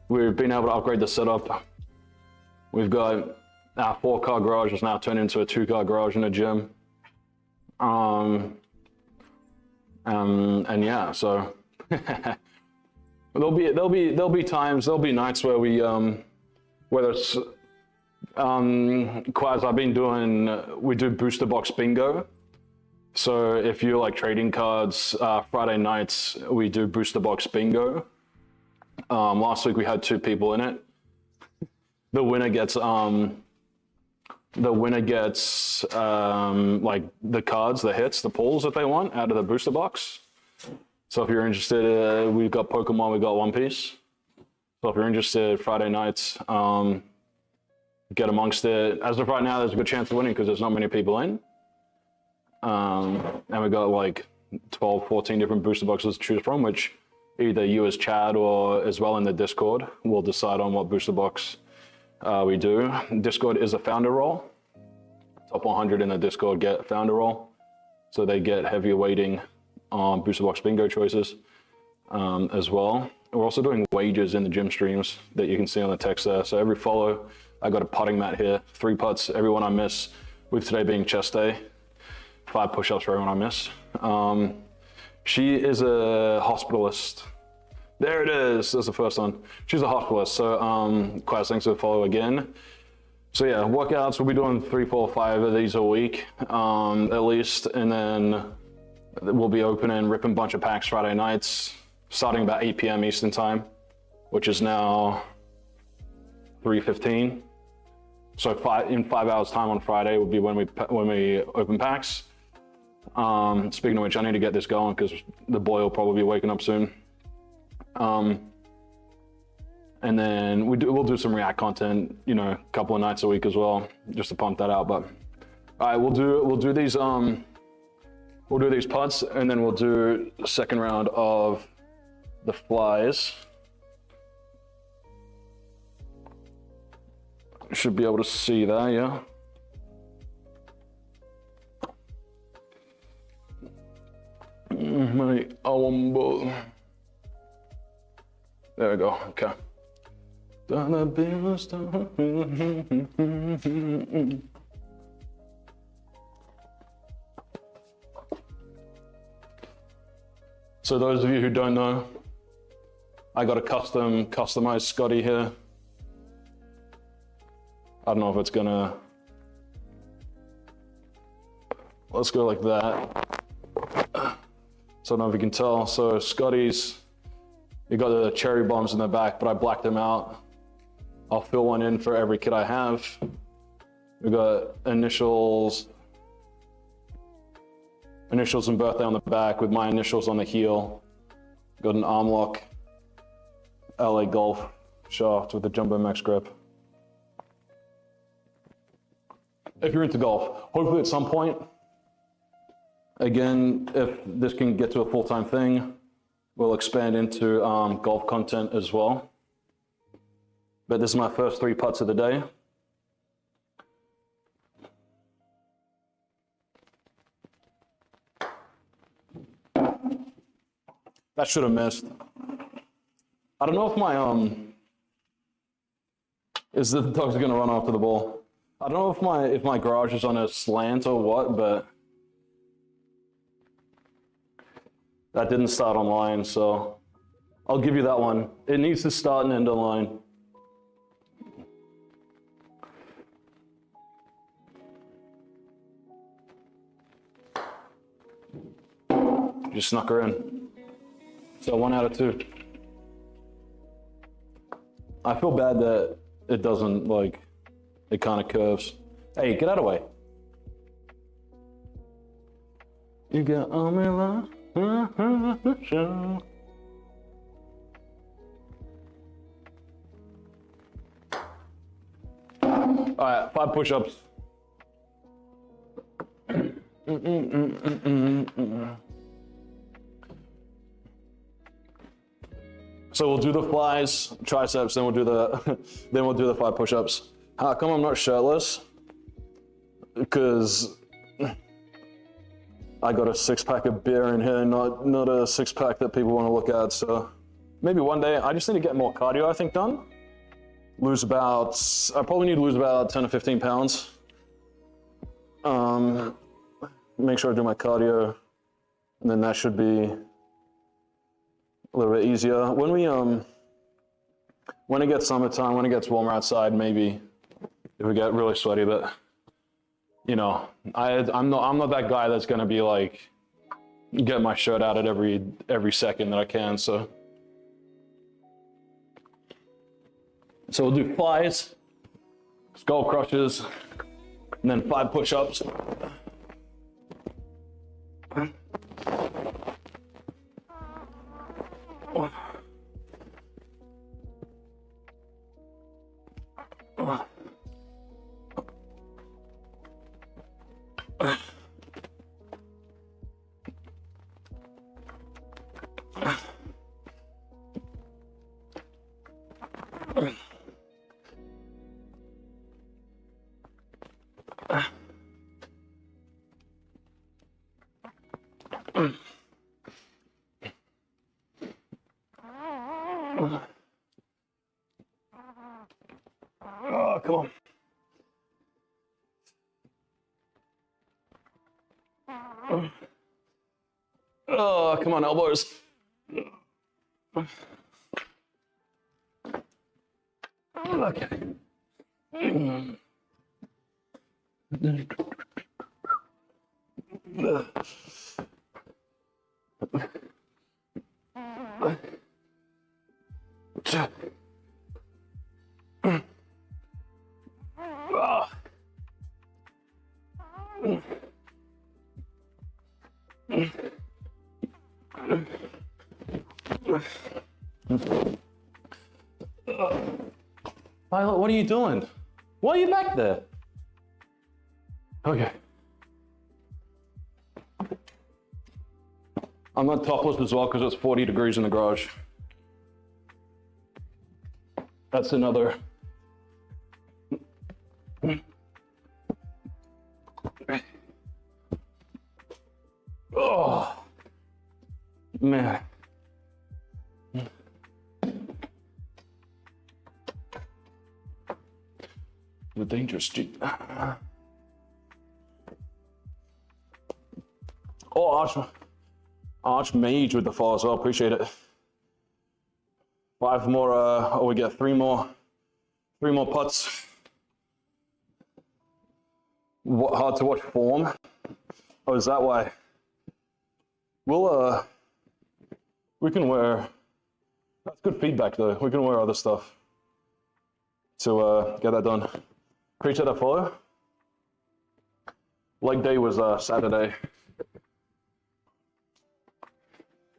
we've been able to upgrade the setup. We've got our 4-car garage is now turned into a 2-car garage and a gym. And yeah, so there'll be times, there'll be nights where we whether it's Quaz, I've been doing, we do booster box bingo. So if you like trading cards, Friday nights we do booster box bingo. Last week we had 2 people in it. The winner gets like the cards, the hits, the pulls that they want out of the booster box. So if you're interested, we've got Pokemon, we've got One Piece. So if you're interested, Friday nights, get amongst it. As of right now, there's a good chance of winning because there's not many people in. And we got like 12, 14 different booster boxes to choose from, which either you as Chad or as well in the Discord will decide on what booster box we do. Discord is a founder role. Top 100 in the Discord get founder role. So they get heavier weighting on booster box bingo choices as well. We're also doing wagers in the gym streams that you can see on the text there. So every follow, I got a putting mat here, 3 putts, every one I miss, with today being chest day, 5 push-ups for everyone I miss. She is a hospitalist. There it is, that's the first one. She's a hospitalist, so quite thanks for the follow again. So yeah, workouts, we'll be doing 3, 4, 5 of these a week, at least, and then we'll be opening, ripping a bunch of packs Friday nights, starting about 8 p.m. Eastern time, which is now 3:15. So in 5 hours time on Friday will be when we open packs. Speaking of which, I need to get this going because the boy will probably be waking up soon. And then we'll do some React content, you know, a couple of nights a week as well, just to pump that out. But all right, we'll do these putts, and then we'll do the second round of the flies. Should be able to see that, yeah. There we go, okay. So those of you who don't know, I got a customized Scotty here. I don't know if it's gonna, let's go like that. So I don't know if you can tell. So Scotty's, you got the cherry bombs in the back, but I blacked them out. I'll fill one in for every kit I have. We got initials and birthday on the back with my initials on the heel. Got an arm lock, LA Golf shaft with the Jumbo Max grip. If you're into golf, hopefully at some point, again, if this can get to a full-time thing, we'll expand into golf content as well. But this is my first 3 putts of the day. That should have missed. I don't know if my, is the dog's gonna run after the ball. I don't know if my garage is on a slant or what, but that didn't start on line, so I'll give you that one. It needs to start and end on line. Just snuck her in. So 1 out of 2. I feel bad that it doesn't, like, it kind of curves. Hey, get out of the way. You got all my love. All right, 5 push-ups. So we'll do the flies, triceps, then we'll do the 5 push-ups. How come I'm not shirtless? Because I got a 6-pack of beer in here, not a 6-pack that people want to look at. So maybe one day I just need to get more cardio, I think, done. I probably need to lose about 10 to 15 pounds. Make sure I do my cardio, and then that should be a little bit easier. When it gets summertime, when it gets warmer outside, maybe if we get really sweaty, but you know, I'm not that guy that's gonna be like, get my shirt out at every second that I can, so. So we'll do flies, skull crushes, and then 5 push-ups. Oh, come on. Oh, come on, elbows. Okay. Violet, what are you doing? Why are you back there? Okay. I'm not topless as well because it's 40 degrees in the garage. That's another. Oh, man. The dangerous street. Oh, Archmage with the fall as well. Appreciate it. 5 more. Oh, we get 3 more. 3 more putts. What, hard to watch form? Oh, is that why? We'll we can wear. That's good feedback though. We can wear other stuff to get that done. Appreciate that follow. Leg day was Saturday.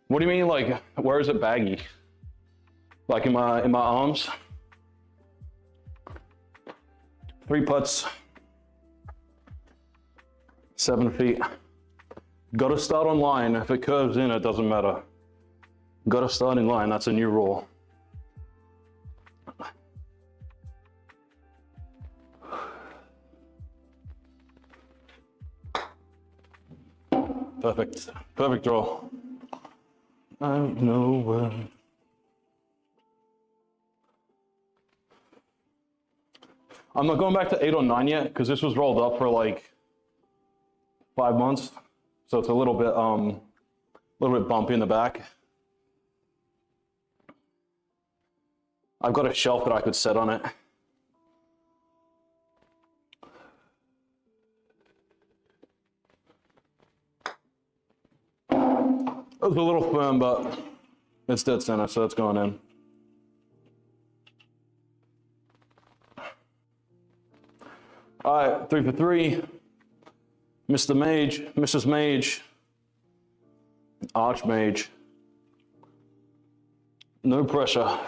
What do you mean, like, where is it baggy? Like in my arms? 3 putts, 7 feet. Gotta start on line. If it curves in, it doesn't matter. Gotta start in line, that's a new rule. Perfect, perfect draw. I know I'm not going back to 8 or 9 yet because this was rolled up for like 5 months, so it's a little bit bumpy in the back. I've got a shelf that I could set on it. It was a little firm, but it's dead center, so it's going in. All right, 3 for 3. Mr. Mage, Mrs. Mage, Archmage. No pressure.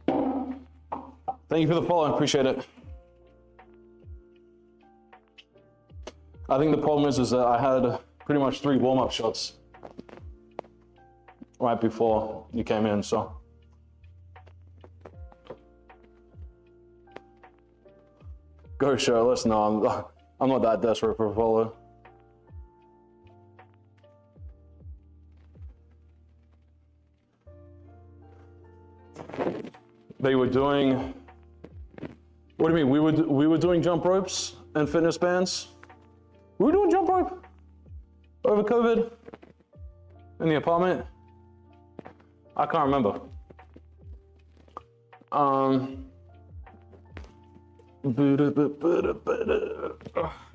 Thank you for the follow, I appreciate it. I think the problem is that I had pretty much 3 warm-up shots right before you came in, so. Go shirtless? No, I'm not that desperate for a follow. They were doing, what do you mean? We were doing jump ropes and fitness bands? We were doing jump rope over COVID in the apartment. I can't remember. Oh,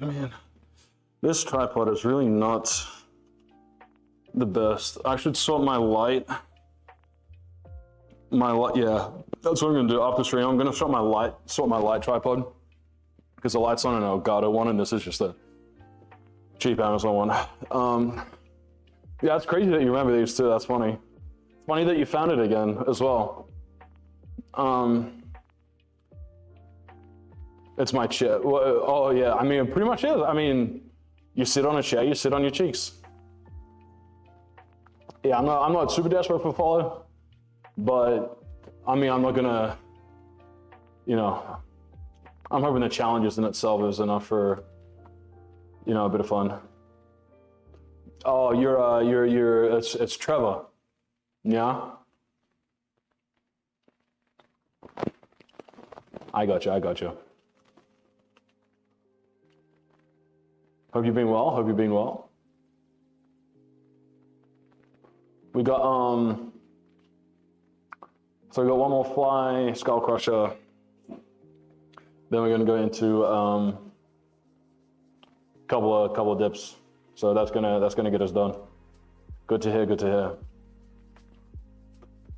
man, this tripod is really not the best. I should sort my light. Yeah, that's what I'm gonna do after stream. I'm gonna sort my light tripod, because the light's on an Elgato one, and this is just a cheap Amazon one. Yeah, it's crazy that you remember these too. That's funny. It's funny that you found it again as well. It's my chair. Oh yeah, I mean, it pretty much is. I mean, you sit on a chair, you sit on your cheeks. Yeah, I'm not super desperate for follow, but I mean, I'm not gonna, you know, I'm hoping the challenges in itself is enough for, you know, a bit of fun. Oh, it's Trevor. Yeah? I got you. Hope you've been well. We got, so we got one more fly, skull crusher. Then we're gonna go into couple of dips. So that's gonna get us done. Good to hear.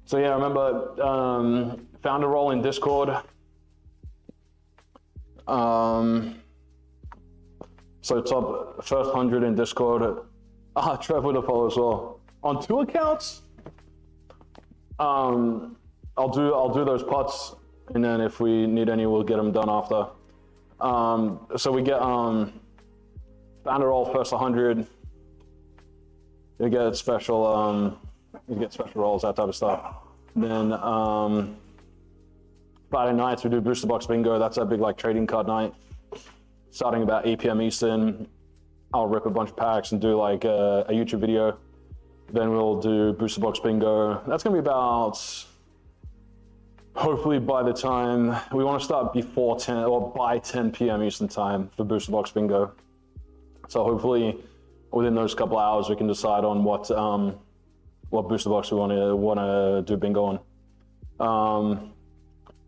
So yeah, remember, found a role in Discord. So top first 100 in Discord. Trev with a follow as well. On 2 accounts? I'll do those pots, and then if we need any, we'll get them done after. So we get found a role first 100. You get special rolls, that type of stuff. Then Friday nights we do booster box bingo. That's our big like trading card night. Starting about 8 p.m. Eastern, I'll rip a bunch of packs and do like a YouTube video. Then we'll do booster box bingo. That's gonna be about, hopefully by the time, we wanna start before 10 or by 10 p.m. Eastern time for booster box bingo. So hopefully within those couple hours we can decide on what booster box we wanna do bingo on.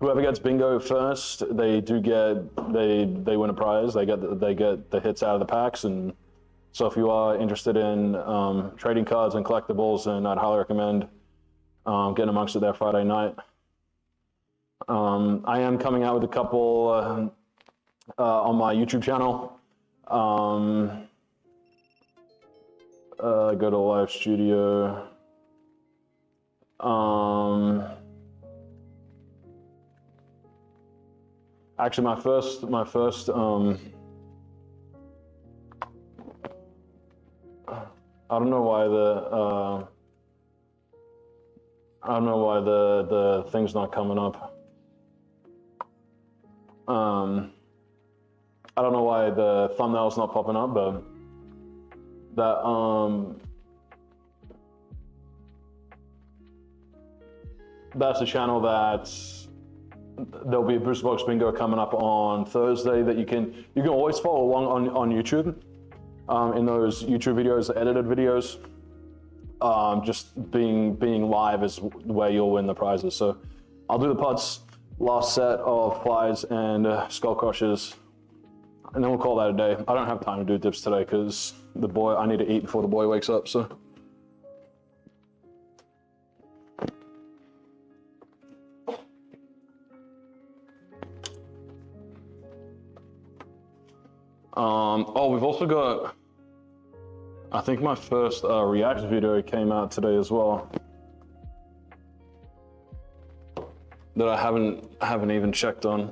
Whoever gets bingo first, they win a prize. They get the hits out of the packs. And so if you are interested in trading cards and collectibles, then I'd highly recommend getting amongst it there Friday night. I am coming out with a couple on my YouTube channel. Go to live studio. Actually, my first. I don't know why the thing's not coming up. I don't know why the thumbnail's not popping up, but that's a channel that there'll be a booster box bingo coming up on Thursday that you can always follow along on YouTube. In those YouTube videos, the edited videos, just being live is where you'll win the prizes. So I'll do the pots, last set of flies and skull crushers, and then we'll call that a day. I don't have time to do dips today because I need to eat before the boy wakes up. So. We've also got, I think my first React video came out today as well. That I haven't even checked on.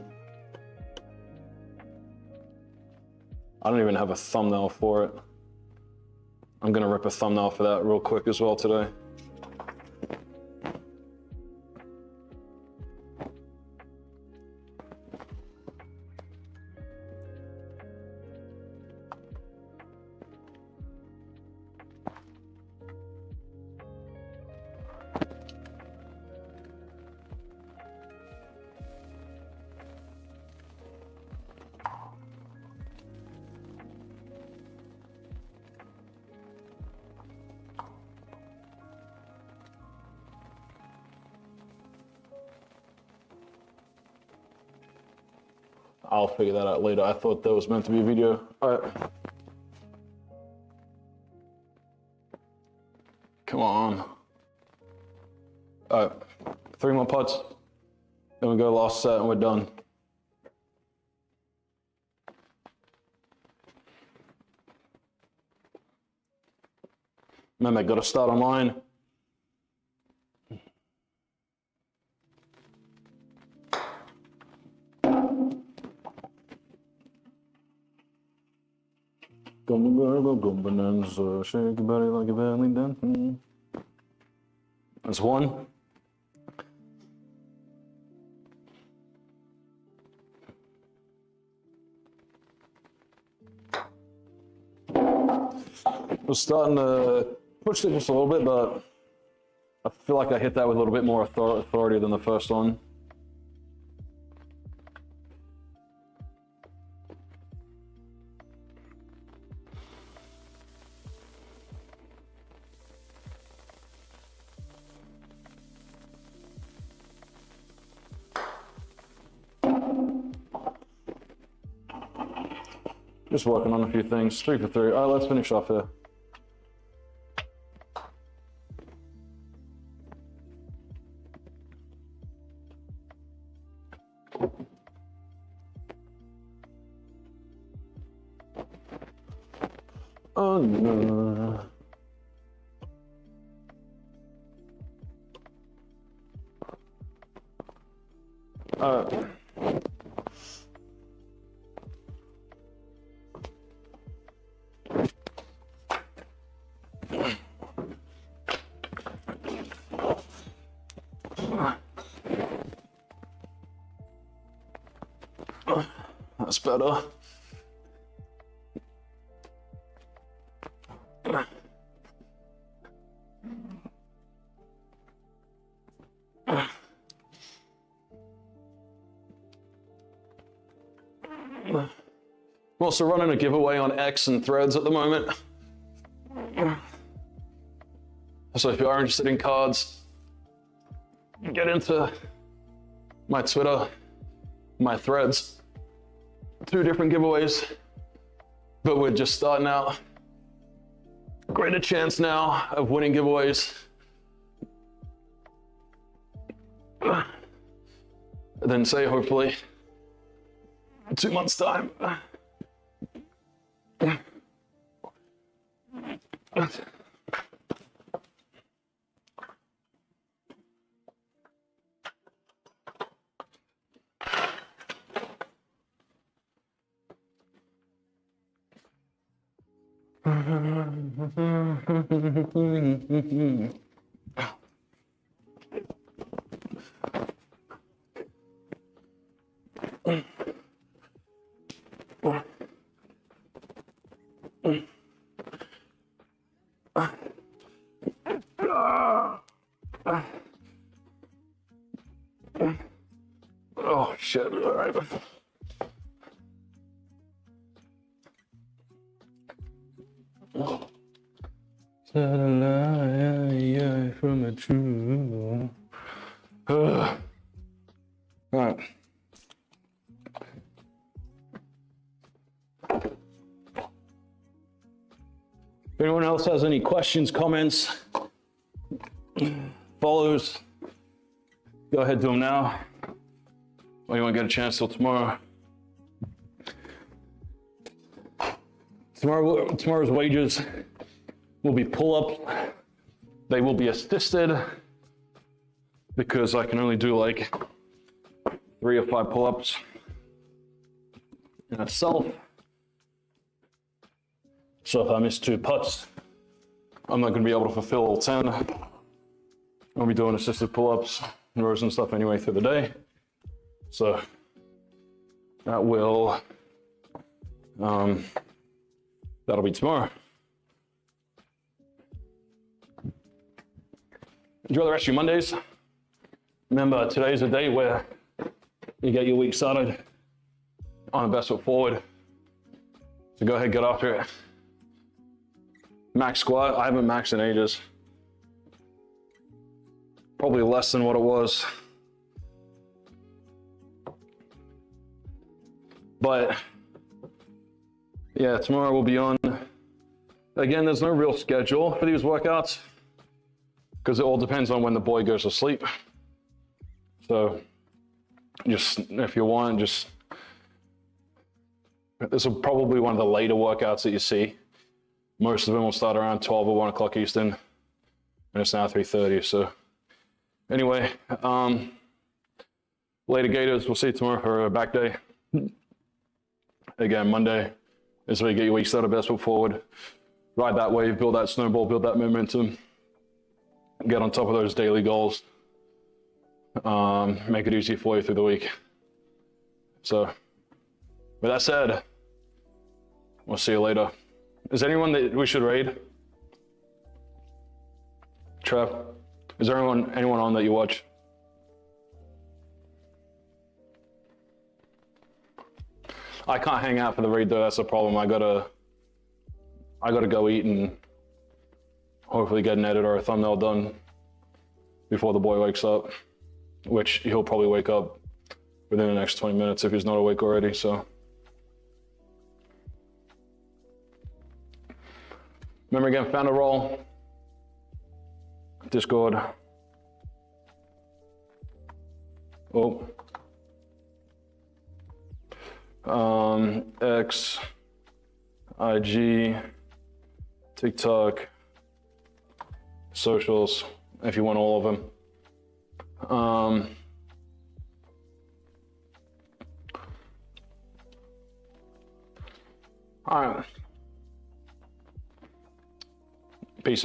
I don't even have a thumbnail for it. I'm gonna rip a thumbnail for that real quick as well today. I'll figure that out later. I thought that was meant to be a video. All right. Come on. All right, 3 more putts. Then we go last set and we're done. Remember, gotta start on line. Go bonanza, shake your body like a belly dancing. That's one. We're starting to push it just a little bit, but I feel like I hit that with a little bit more authority than the first one. Just working on a few things. 3 for 3. All right, let's finish off here. Oh no. That's better. I'm also running a giveaway on X and Threads at the moment. So if you are interested in cards, get into my Twitter, my Threads. 2 different giveaways, but we're just starting out. Greater chance now of winning giveaways than say hopefully 2 months time. Oh shit, all right. From a true. All right. If anyone else has any questions, comments, follows, go ahead to them now. Or you won't get a chance till tomorrow. Tomorrow's wages will be pull-ups. They will be assisted because I can only do like 3 or 5 pull-ups in itself. So if I miss 2 putts, I'm not going to be able to fulfill all 10. I'll be doing assisted pull-ups and rows and stuff anyway through the day. So that will, that'll be tomorrow. Enjoy the rest of your Mondays. Remember, today's a day where you get your week started on the best foot forward. So go ahead, get after it. Max squat, I haven't maxed in ages. Probably less than what it was But yeah, tomorrow we'll be on. Again, there's no real schedule for these workouts because it all depends on when the boy goes to sleep. So just, if you want, just, this is probably one of the later workouts that you see. Most of them will start around 12 or 1 o'clock Eastern, and it's now 3:30. So anyway, later Gators, we'll see you tomorrow for a back day. Again, Monday is where you get your week started, best foot forward. Ride that wave, build that snowball, build that momentum. Get on top of those daily goals. Make it easy for you through the week. So with that said, we'll see you later. Is there anyone that we should raid? Trev, is there anyone on that you watch? I can't hang out for the raid though, that's the problem. I gotta go eat and hopefully get an edit or a thumbnail done before the boy wakes up, which he'll probably wake up within the next 20 minutes if he's not awake already, so. Remember again, found a role, Discord. Oh. X, IG, TikTok, socials, if you want all of them. All right. Peace out.